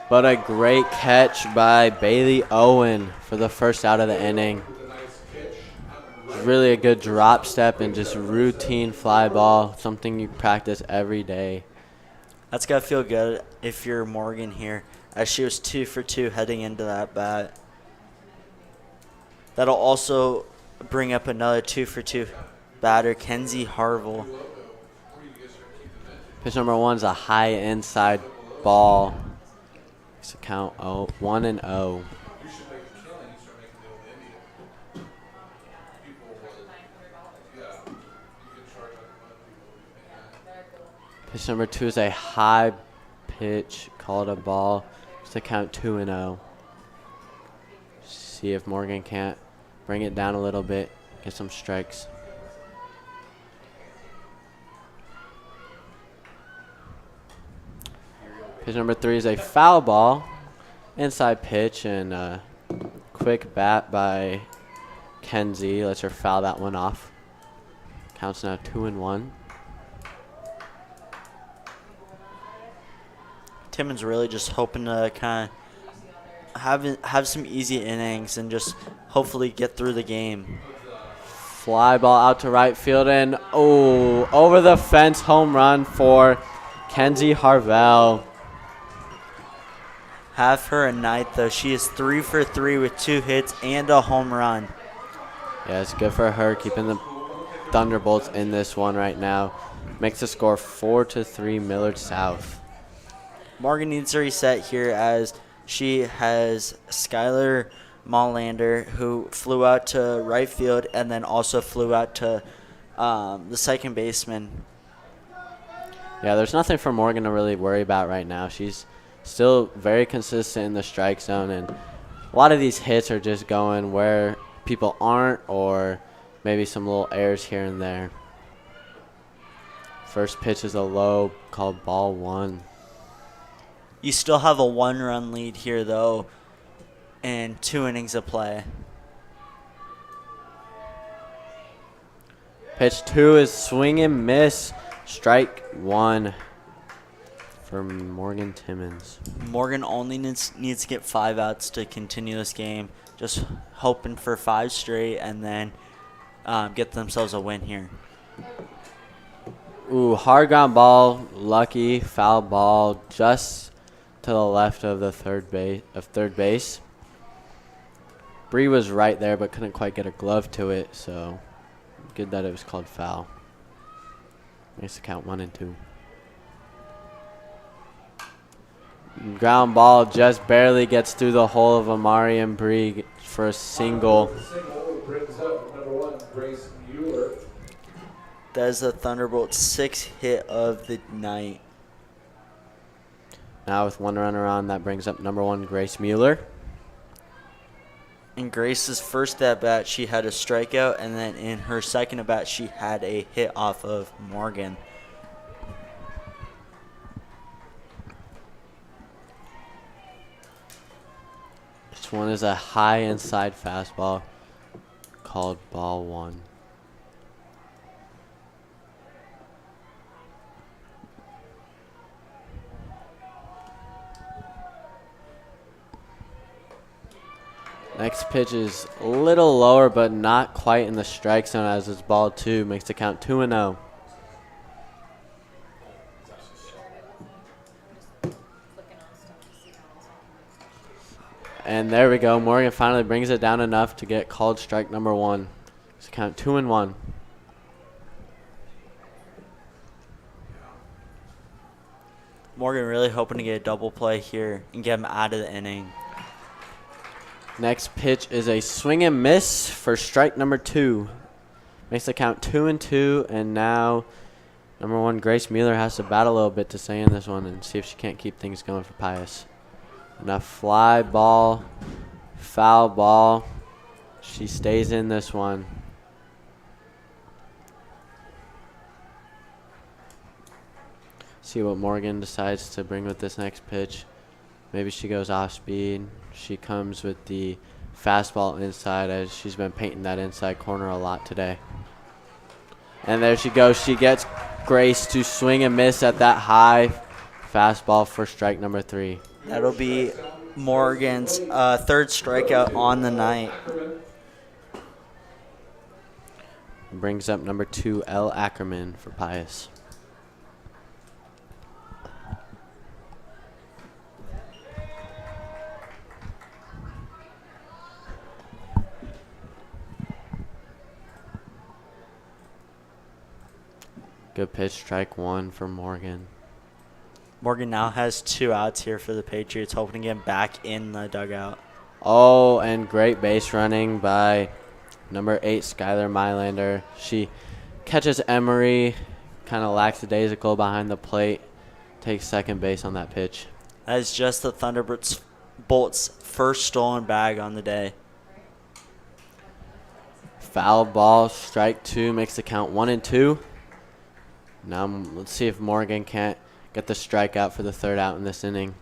but a great catch by Bailey Owen for the first out of the inning. Really a good drop step and just routine fly ball, something you practice every day. That's got to feel good if you're Morgan here, as she was 2 for 2 heading into that bat. That'll also bring up another 2 for 2 batter, Kenzie Harvell. Pitch number 1 is a high inside ball. It's a count 1-0. Pitch number 2 is a high pitch, called a ball. It's a count 2-0. See if Morgan can't bring it down a little bit, get some strikes. Pitch number 3 is a foul ball, inside pitch, and a quick bat by Kenzie. Lets her foul that one off. Counts now 2-1. Timmons really just hoping to kind of have some easy innings and just hopefully get through the game. Fly ball out to right field, and over the fence, home run for Kenzie Harvell. Have her a night, though. She is 3 for 3 with 2 hits and a home run. Yeah, it's good for her, keeping the Thunderbolts in this one right now. Makes the score 4-3 Millard South. Morgan needs to reset here, as she has Skylar Mollander, who flew out to right field and then also flew out to the second baseman. Yeah, there's nothing for Morgan to really worry about right now. She's still very consistent in the strike zone, and a lot of these hits are just going where people aren't, or maybe some little errors here and there. First pitch is a low, called ball 1. You still have a 1-run lead here, though, and 2 innings of play. Pitch 2 is swing and miss. Strike 1 for Morgan Timmons. Morgan only needs to get 5 outs to continue this game. Just hoping for 5 straight and then get themselves a win here. Ooh, hard ground ball, lucky foul ball just to the left of the third base. Bree was right there but couldn't quite get a glove to it, so good that it was called foul. Makes the count 1-2. Ground ball just barely gets through the hole of Amari and Bree for a single. Single brings up number 1, Grace Mueller. That is the Thunderbolt's 6th hit of the night. Now with 1 runner on, that brings up number 1, Grace Mueller. In Grace's first at-bat, she had a strikeout, and then in her second at-bat, she had a hit off of Morgan. This one is a high inside fastball called ball 1. Next pitch is a little lower, but not quite in the strike zone, as it's ball 2. Makes the count 2-0. And there we go. Morgan finally brings it down enough to get called strike number 1. Makes the count 2-1. Morgan really hoping to get a double play here and get him out of the inning. Next pitch is a swing and miss for strike number 2. Makes the count 2-2, and now number 1, Grace Mueller, has to battle a little bit to stay in this one and see if she can't keep things going for Pius. And a fly ball, foul ball. She stays in this one. See what Morgan decides to bring with this next pitch. Maybe she goes off speed. She comes with the fastball inside, as she's been painting that inside corner a lot today. And there she goes. She gets Grace to swing and miss at that high fastball for strike number 3. That'll be Morgan's 3rd strikeout on the night. Brings up number 2, L. Ackerman, for Pius. Good pitch, strike 1 for Morgan. Morgan now has 2 outs here for the Patriots, hoping to get back in the dugout. Oh, and great base running by number 8, Skylar Mylander. She catches Emery, kind of lackadaisical behind the plate, takes second base on that pitch. That is just the Thunderbolt's first stolen bag on the day. Foul ball, strike 2, makes the count 1-2. Now let's see if Morgan can't get the strikeout for the 3rd out in this inning,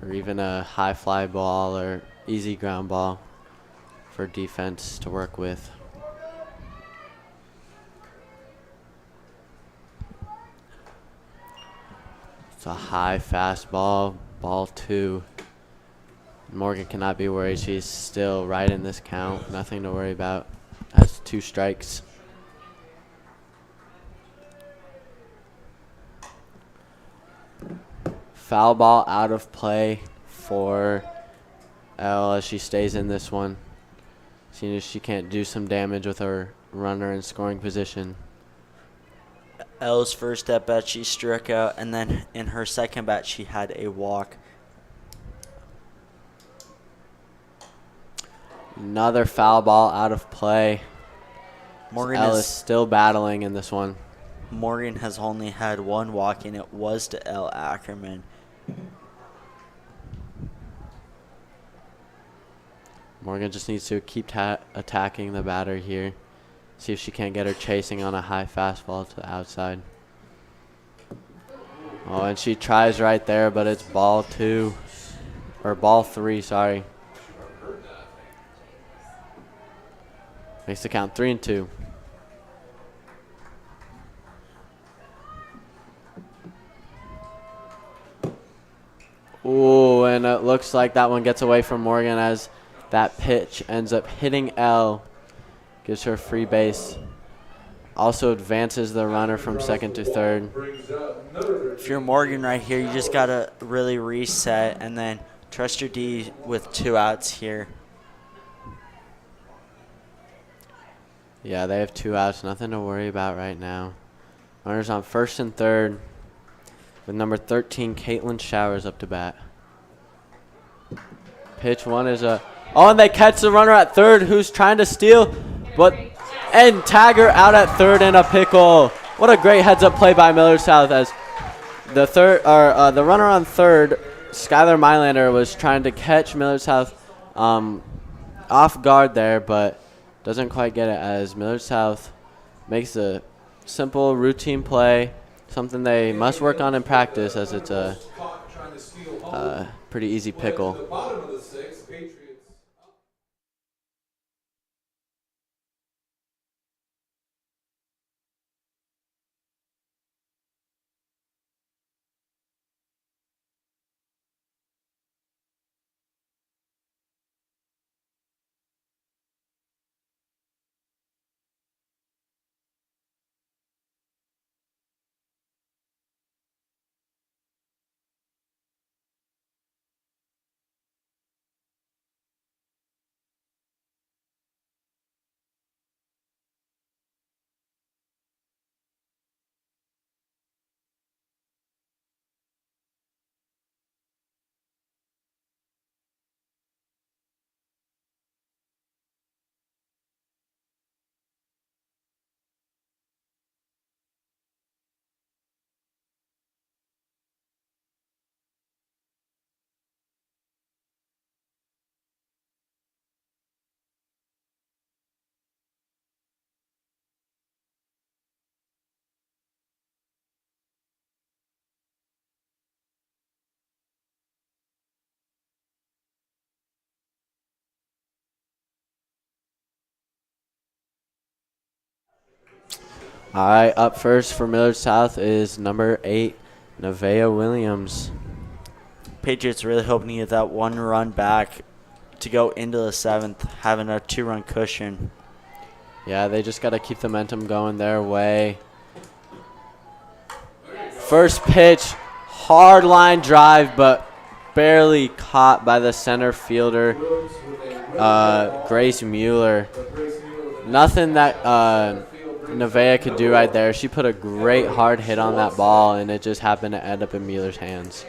or even a high fly ball or easy ground ball for defense to work with. It's a high fastball, ball 2. Morgan cannot be worried. She's still right in this count. Nothing to worry about. Has 2 strikes. Foul ball out of play for Elle as she stays in this one. Seeing as she can't do some damage with her runner in scoring position. Elle's first at bat, she struck out, and then in her second bat, she had a walk. Another foul ball out of play. Morgan Elle is is still battling in this one. Morgan has only had one walk, and it was to L. Ackerman. Morgan just needs to keep attacking the batter here. See if she can't get her chasing on a high fastball to the outside. Oh, and she tries right there, but it's ball 2. Or ball 3, sorry. Makes the count 3-2. Ooh, and it looks like that one gets away from Morgan as that pitch ends up hitting L. Gives her free base. Also advances the runner from second to third. If you're Morgan right here, you just got to really reset and then trust your D with 2 outs here. Yeah, they have 2 outs. Nothing to worry about right now. Runners on first and third with number 13, Caitlin Showers, up to bat. Pitch 1 is a... Oh, and they catch the runner at third who's trying to steal. And tag her out at third in a pickle. What a great heads-up play by Millard South as the runner on third, Skylar Mylander, was trying to catch Millard South off guard there, but doesn't quite get it as Millard South makes a simple routine play, something they must work on in practice as it's a pretty easy pickle. All right, up first for Millard South is number 8, Nevaeh Williams. Patriots really hoping to get that 1 run back to go into the 7th, having a 2-run cushion. Yeah, they just got to keep the momentum going their way. First pitch, hard line drive, but barely caught by the center fielder, Grace Mueller. Nothing that Nevaeh could do right there. She put a great hard hit on that ball, and it just happened to end up in Mueller's hands.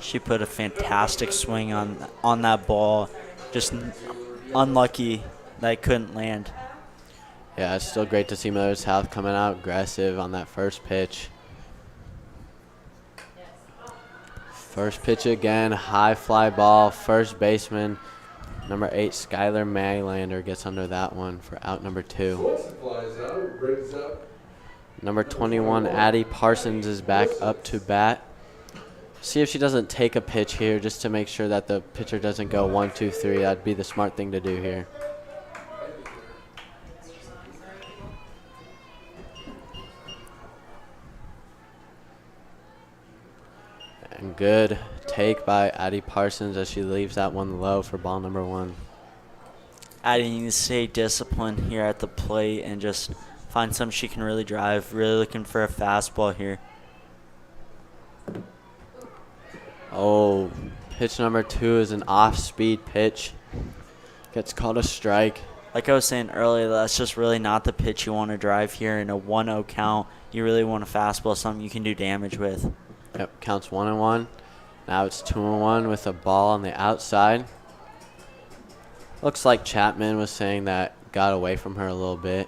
She put a fantastic swing on that ball. Just unlucky that it couldn't land. Yeah, it's still great to see Millard South coming out aggressive on that first pitch. First pitch again, high fly ball, first baseman. Number 8, Skylar Mylander gets under that one for out number 2. Number 21, Addie Parsons is back up to bat. See if she doesn't take a pitch here just to make sure that the pitcher doesn't go 1, 2, 3. That'd be the smart thing to do here. And good take by Addie Parsons as she leaves that one low for ball number 1. Addie needs to stay disciplined here at the plate and just find something she can really drive. Really looking for a fastball here. Oh, pitch number 2 is an off-speed pitch. Gets called a strike. Like I was saying earlier, that's just really not the pitch you want to drive here in a 1-0 count. You really want a fastball, something you can do damage with. Yep, counts 1-1. Now it's 2-1 with a ball on the outside. Looks like Chapman was saying that got away from her a little bit.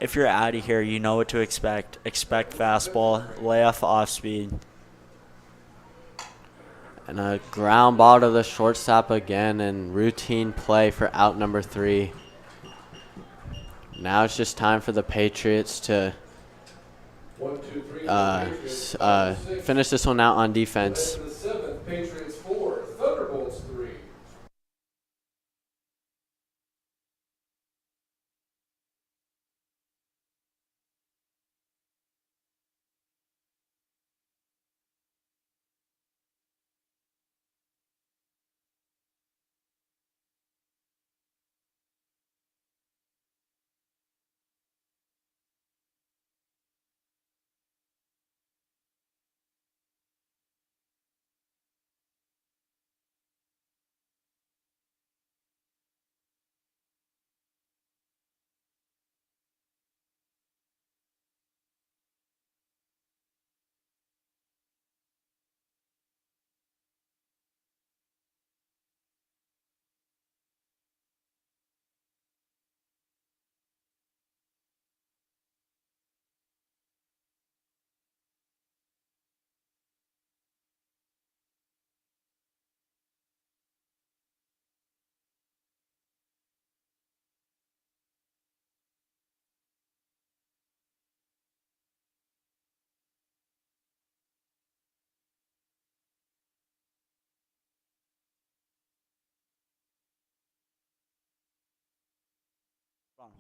If you're out of here, you know what to expect. Expect fastball, lay off speed. And a ground ball to the shortstop again, and routine play for out number 3. Now it's just time for the Patriots to 1, 2, 3. Patriots, finish this one out on defense. The 7th, Patriots 4, Thunderbolts 3.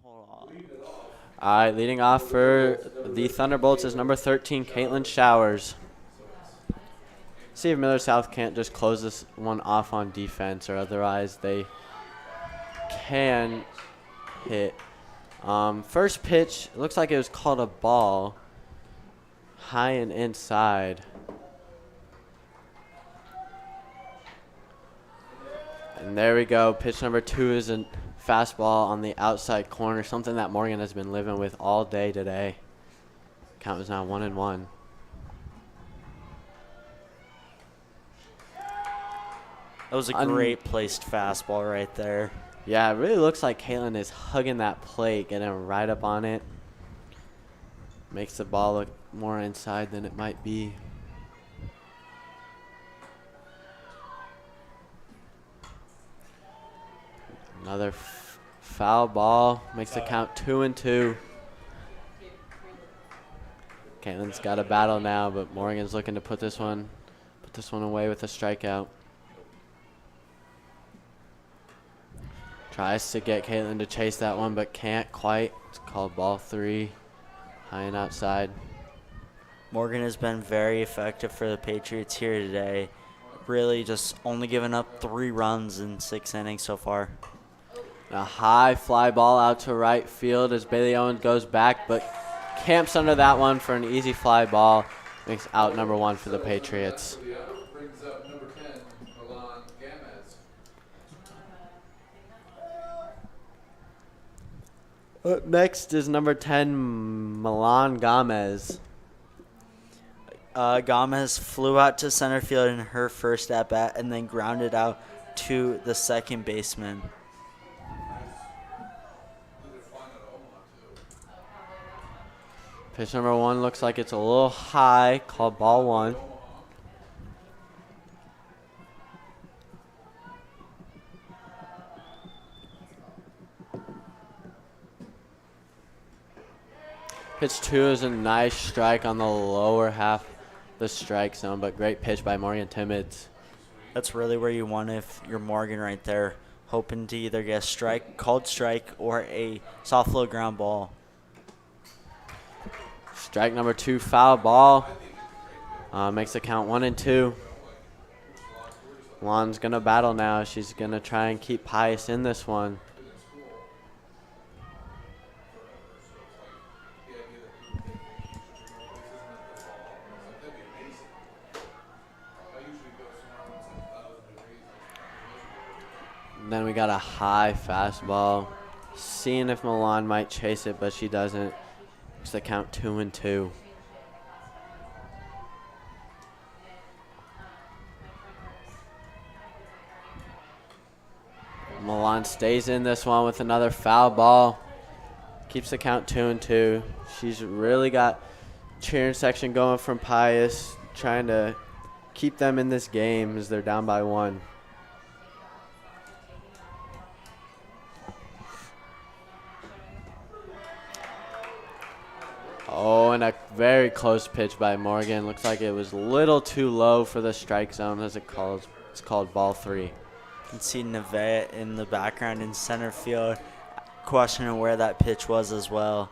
Hold on. All right, leading off for the Thunderbolts is number 13, Caitlin Showers. See if Millard South can't just close this one off on defense, or otherwise they can hit. First pitch, looks like it was called a ball, high and inside. And there we go. Pitch number 2 is a fastball on the outside corner, something that Morgan has been living with all day today. Count is now 1-1. That was a great placed fastball right there. Yeah, it really looks like Caitlin is hugging that plate, getting right up on it. Makes the ball look more inside than it might be. Another foul ball makes the count 2-2. Caitlin's got a battle now, but Morgan's looking to put this one away with a strikeout. Tries to get Caitlin to chase that one, but can't quite. It's called ball 3, high and outside. Morgan has been very effective for the Patriots here today. Really just only giving up 3 runs in 6 innings so far. A high fly ball out to right field as Bailey Owens goes back, but camps under that one for an easy fly ball. Makes out number 1 for the Patriots. Brings up number 10, Milan Gamez. Up next is number 10, Milan Gomez. Gomez flew out to center field in her first at-bat and then grounded out to the second baseman. Pitch number 1 looks like it's a little high, called ball 1. Pitch 2 is a nice strike on the lower half of the strike zone, but great pitch by Morgan Timmons. That's really where you want if you're Morgan right there, hoping to either get a strike, called strike, or a soft low ground ball. Strike number 2, foul ball. Makes the count 1-2. Lon's going to battle now. She's going to try and keep Pius in this one. And then we got a high fastball. Seeing if Milan might chase it, but she doesn't. Makes the count 2-2. Milan stays in this one with another foul ball. Keeps the count 2-2. She's really got cheering section going from Pius, trying to keep them in this game as they're down by 1. Oh, and a very close pitch by Morgan. Looks like it was a little too low for the strike zone as it's called ball 3. You can see Nevea in the background in center field, questioning where that pitch was as well.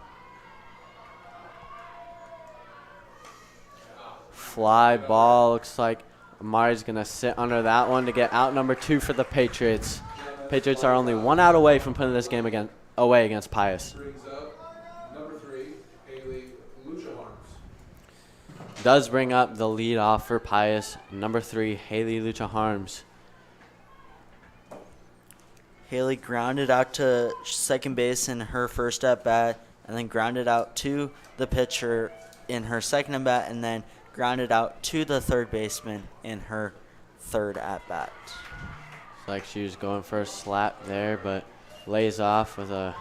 Fly ball. Looks like Amari's going to sit under that one to get out number 2 for the Patriots. Patriots are only 1 out away from putting this game away against Pius. Brings up number 3, Haley Lucha Harms. Does bring up the lead off for Pius. Number 3, Haley Lucha Harms. Haley grounded out to second base in her first at bat, and then grounded out to the pitcher in her second at bat, and then grounded out to the third baseman in her third at bat. Looks like she was going for a slap there, but lays off with a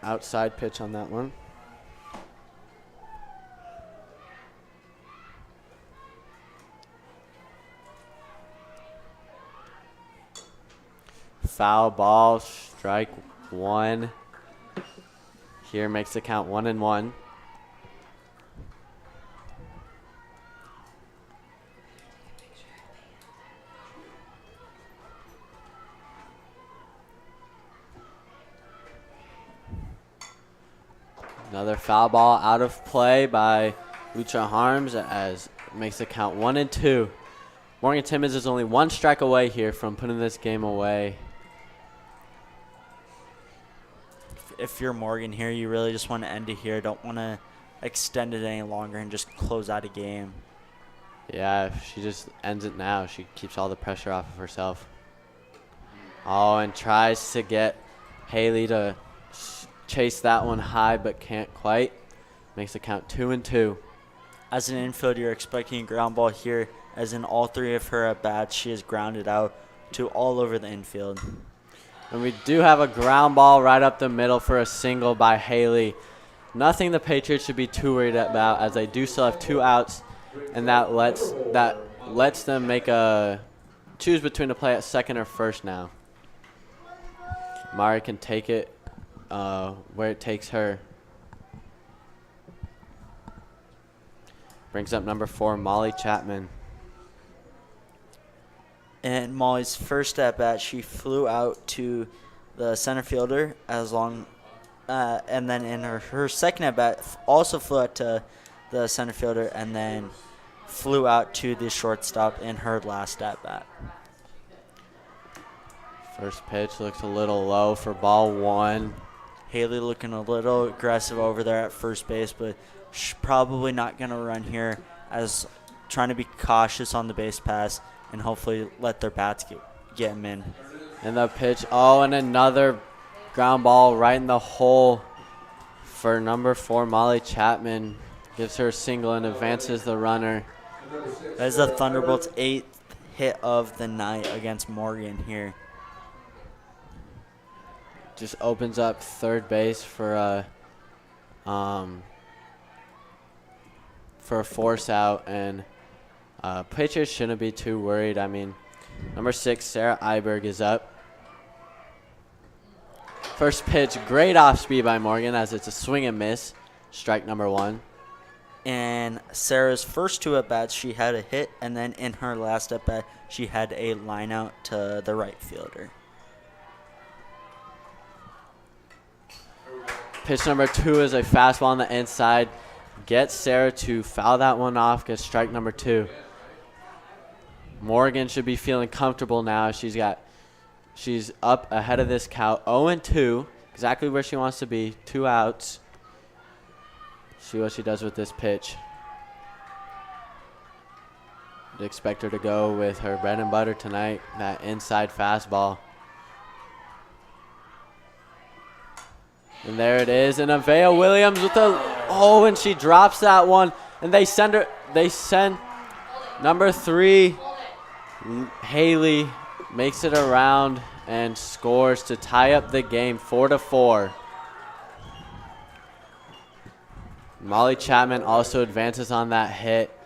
outside pitch on that one. Foul ball, strike 1. Here makes the count 1-1. Another foul ball out of play by Lucha Harms as it makes the count 1-2. Morgan Timmons is only 1 strike away here from putting this game away. If you're Morgan here, you really just want to end it here. Don't want to extend it any longer and just close out a game. Yeah, if she just ends it now, she keeps all the pressure off of herself. Oh, and tries to get Haley to chase that one high, but can't quite. Makes the count 2-2. As an infielder, you're expecting a ground ball here, as in all 3 of her at-bats, she is grounded out to all over the infield. And we do have a ground ball right up the middle for a single by Haley. Nothing the Patriots should be too worried about, as they do still have 2 outs, and that lets them make a choose between a play at second or first now. Mari can take it where it takes her. Brings up number 4, Molly Chapman. And Molly's first at bat, she flew out to the center fielder and then in her second at bat also flew out to the center fielder and then flew out to the shortstop in her last at bat. First pitch looks a little low for ball 1. Haley looking a little aggressive over there at first base, but she's probably not going to run here, as trying to be cautious on the base pass and hopefully let their bats get them in. And the pitch, and another ground ball right in the hole for number 4, Molly Chapman. Gives her a single and advances the runner. That is the Thunderbolts' 8th hit of the night against Morgan here. Just opens up third base for a force out, and pitchers shouldn't be too worried. I mean, number 6, Sarah Iberg is up. First pitch, great off speed by Morgan, as it's a swing and miss. Strike number 1. And Sarah's first 2 at-bats, she had a hit, and then in her last at-bat, she had a line out to the right fielder. Pitch number 2 is a fastball on the inside. Gets Sarah to foul that one off, gets strike number 2. Morgan should be feeling comfortable now. She's up ahead of this count, 0-2, exactly where she wants to be, 2 outs. See what she does with this pitch. I'd expect her to go with her bread and butter tonight, that inside fastball. And there it is, and Avea Williams with and she drops that one, and they send number 3, Haley, makes it around and scores to tie up the game 4-4. Molly Chapman also advances on that hit.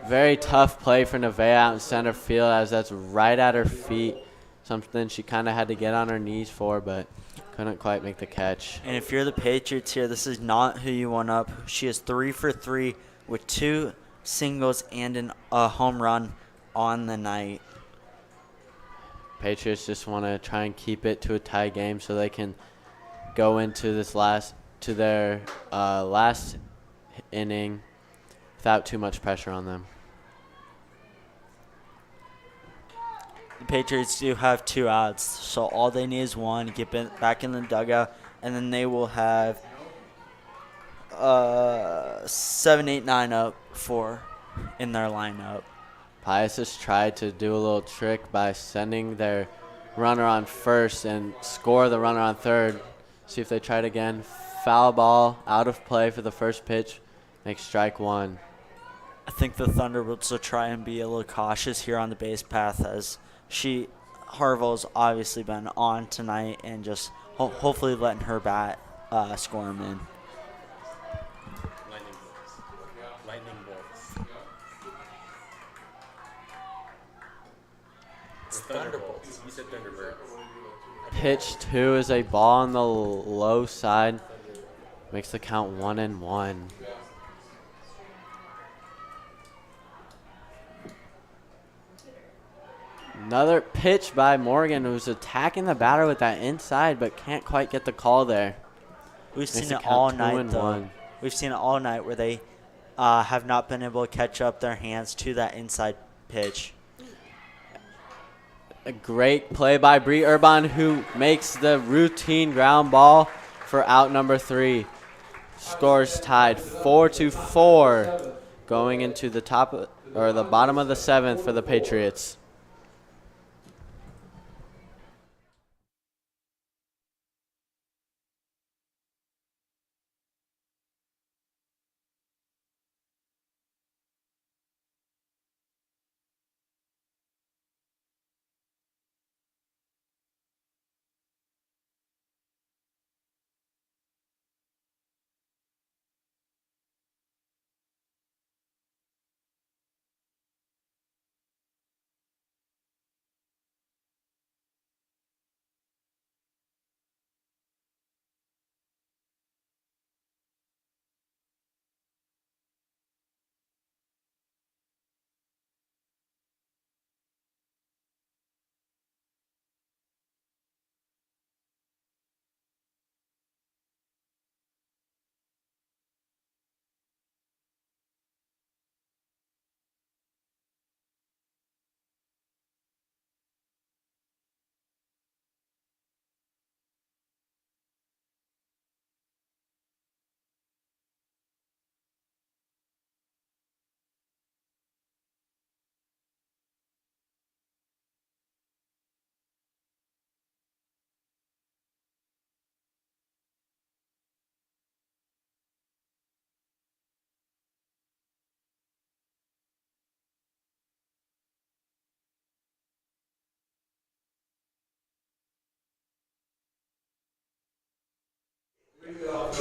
Very tough play for Nevaeh out in center field as that's right at her feet. Something she kind of had to get on her knees for, but couldn't quite make the catch. And if you're the Patriots here, this is not who you want up. She is 3 for 3 with 2 singles and a home run on the night. Patriots just want to try and keep it to a tie game so they can go into this last inning without too much pressure on them. The Patriots do have 2 outs, so all they need is one, get back in the dugout, and then they will have 7, 8, 9 up in their lineup. Pius has tried to do a little trick by sending their runner on first and score the runner on third. See if they try it again. Foul ball, out of play for the first pitch. Makes strike 1. I think the Thunderbolts will try and be a little cautious here on the base path as Harvell's obviously been on tonight and just hopefully letting her bat score them in. Lightning bolts. It's Thunderbolts. You said Thunderbirds. Pitch 2 is a ball on the low side. Makes the count 1-1. Another pitch by Morgan, who's attacking the batter with that inside, but can't quite get the call there. We've Makes seen the it count all 2-1. night, though. We've seen it all night where they have not been able to catch up their hands to that inside pitch. A great play by Bree Urban, who makes the routine ground ball for out number 3. Scores tied 4-4, going into the bottom of the 7th for the Patriots.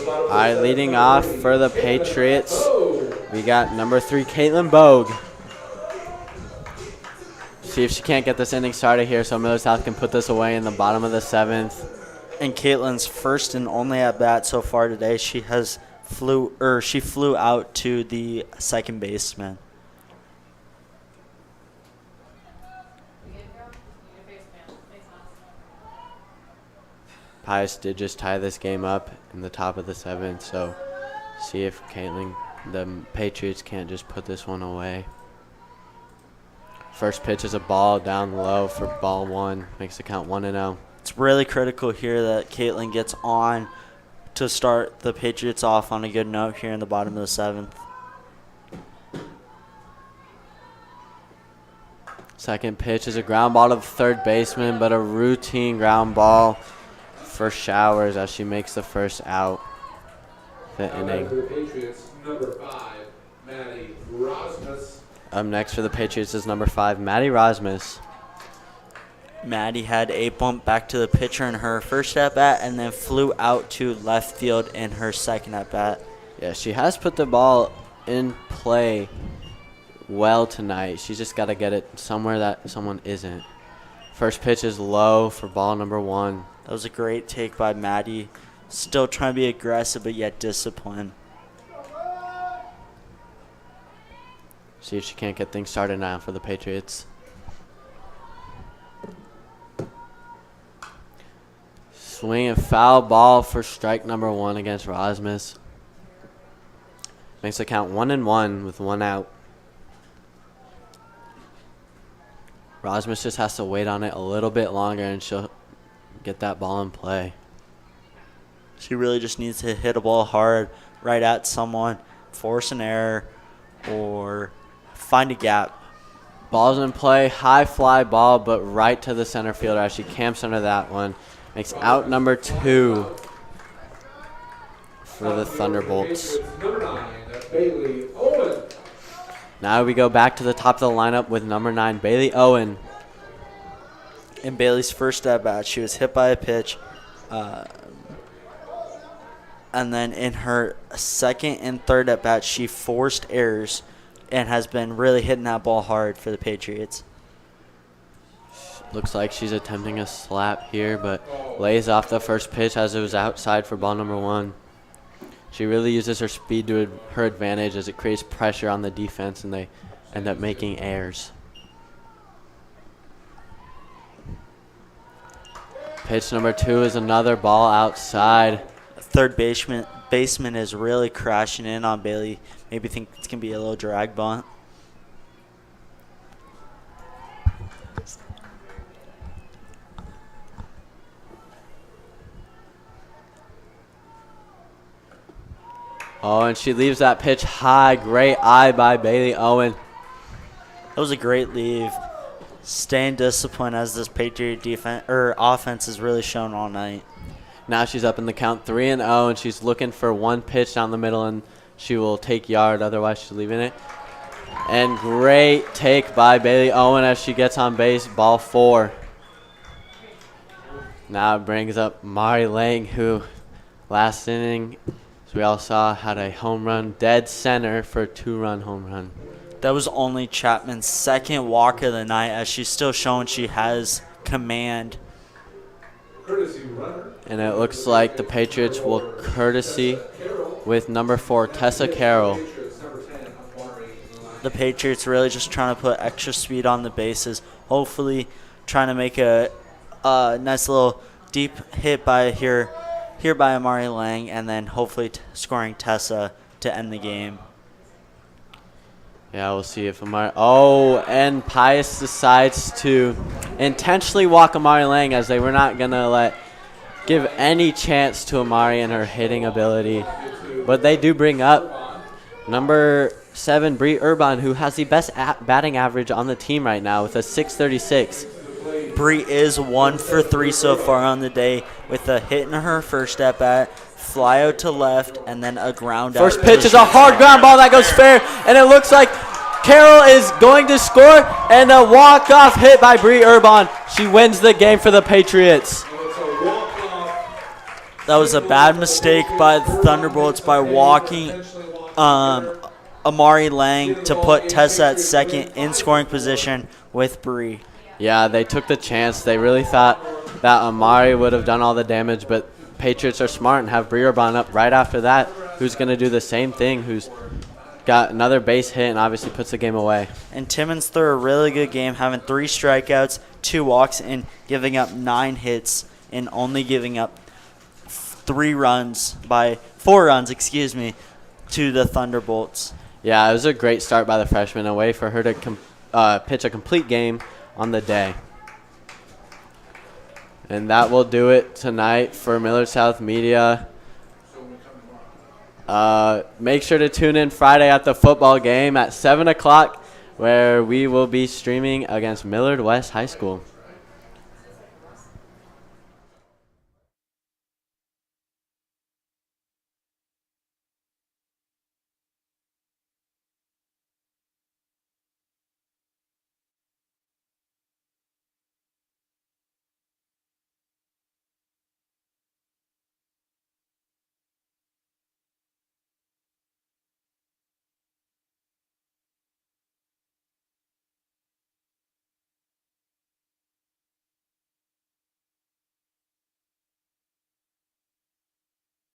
All right, leading off for the Patriots, we got number 3, Caitlin Bogue. See if she can't get this inning started here so Millard South can put this away in the bottom of the 7th. And Caitlin's first and only at bat so far today. She flew out to the second baseman. Pius did just tie this game up in the top of the 7th, so see if the Patriots can't just put this one away. First pitch is a ball down low for ball 1. Makes the count 1-0. It's really critical here that Caitlin gets on to start the Patriots off on a good note here in the bottom of the 7th. Second pitch is a ground ball to the third baseman, but a routine ground ball for Showers as she makes the first out the inning. For the Patriots, number 5, Maddie Rasmus. Up next for the Patriots is number 5, Maddie Rasmus. Maddie had a bump back to the pitcher in her first at-bat and then flew out to left field in her second at-bat. Yeah, she has put the ball in play well tonight. She's just got to get it somewhere that someone isn't. First pitch is low for ball number 1. That was a great take by Maddie. Still trying to be aggressive, but yet disciplined. See if she can't get things started now for the Patriots. Swing and foul ball for strike number 1 against Rosmus. Makes the count 1-1 with 1 out. Rosmus just has to wait on it a little bit longer and she'll get that ball in play. She really just needs to hit a ball hard right at someone, force an error, or find a gap. Ball's in play, high fly ball, but right to the center fielder as she camps under that one. Makes out number 2 for the Thunderbolts. Number 9, Bailey Owen. Now we go back to the top of the lineup with number 9, Bailey Owen. In Bailey's first at bat, she was hit by a pitch. And then in her second and third at bat, she forced errors and has been really hitting that ball hard for the Patriots. Looks like she's attempting a slap here, but lays off the first pitch as it was outside for ball number 1. She really uses her speed to her advantage as it creates pressure on the defense and they end up making errors. Pitch number 2 is another ball outside. Third baseman is really crashing in on Bailey. Maybe think it's going to be a little drag bunt. Oh, and she leaves that pitch high. Great eye by Bailey Owen. That was a great leave. Staying disciplined as this Patriot defense or offense has really shown all night. Now she's up in the count 3-0, and she's looking for one pitch down the middle, and she will take yard. Otherwise, she's leaving it. And great take by Bailey Owen as she gets on base. Ball 4. Now it brings up Mari Lang, who last inning, as we all saw, had a home run dead center for a 2-run home run. That was only Chapman's second walk of the night, as she's still showing she has command. Courtesy runner. And it looks like the Patriots will courtesy with number 4, Tessa Carroll. The Patriots really just trying to put extra speed on the bases. Hopefully trying to make a nice little deep hit by here by Amari Lang, and then hopefully scoring Tessa to end the game. Yeah, we'll see if Amari... Oh, and Pius decides to intentionally walk Amari Lang, as they were not going to give any chance to Amari and her hitting ability. But they do bring up number 7, Bree Urban, who has the best batting average on the team right now with a .636. Bree is 1 for 3 so far on the day with a hit in her first at bat, fly out to left, and then a ground out. First pitch is a hard ground ball that goes fair, and it looks like Carroll is going to score, and a walk-off hit by Bree Urban. She wins the game for the Patriots. That was a bad mistake by the Thunderbolts by walking Amari Lang to put Tessa at second in scoring position with Bree. Yeah, they took the chance. They really thought that Amari would have done all the damage, but Patriots are smart and have Bree Urban up right after that, who's going to do the same thing, who's got another base hit and obviously puts the game away. And Timmons threw a really good game, having 3 strikeouts, 2 walks, and giving up 9 hits, and only giving up 4 runs, to the Thunderbolts. Yeah, it was a great start by the freshman, a way for her to pitch a complete game on the day. And that will do it tonight for Millard South Media. Make sure to tune in Friday at the football game at 7 o'clock, where we will be streaming against Millard West High School.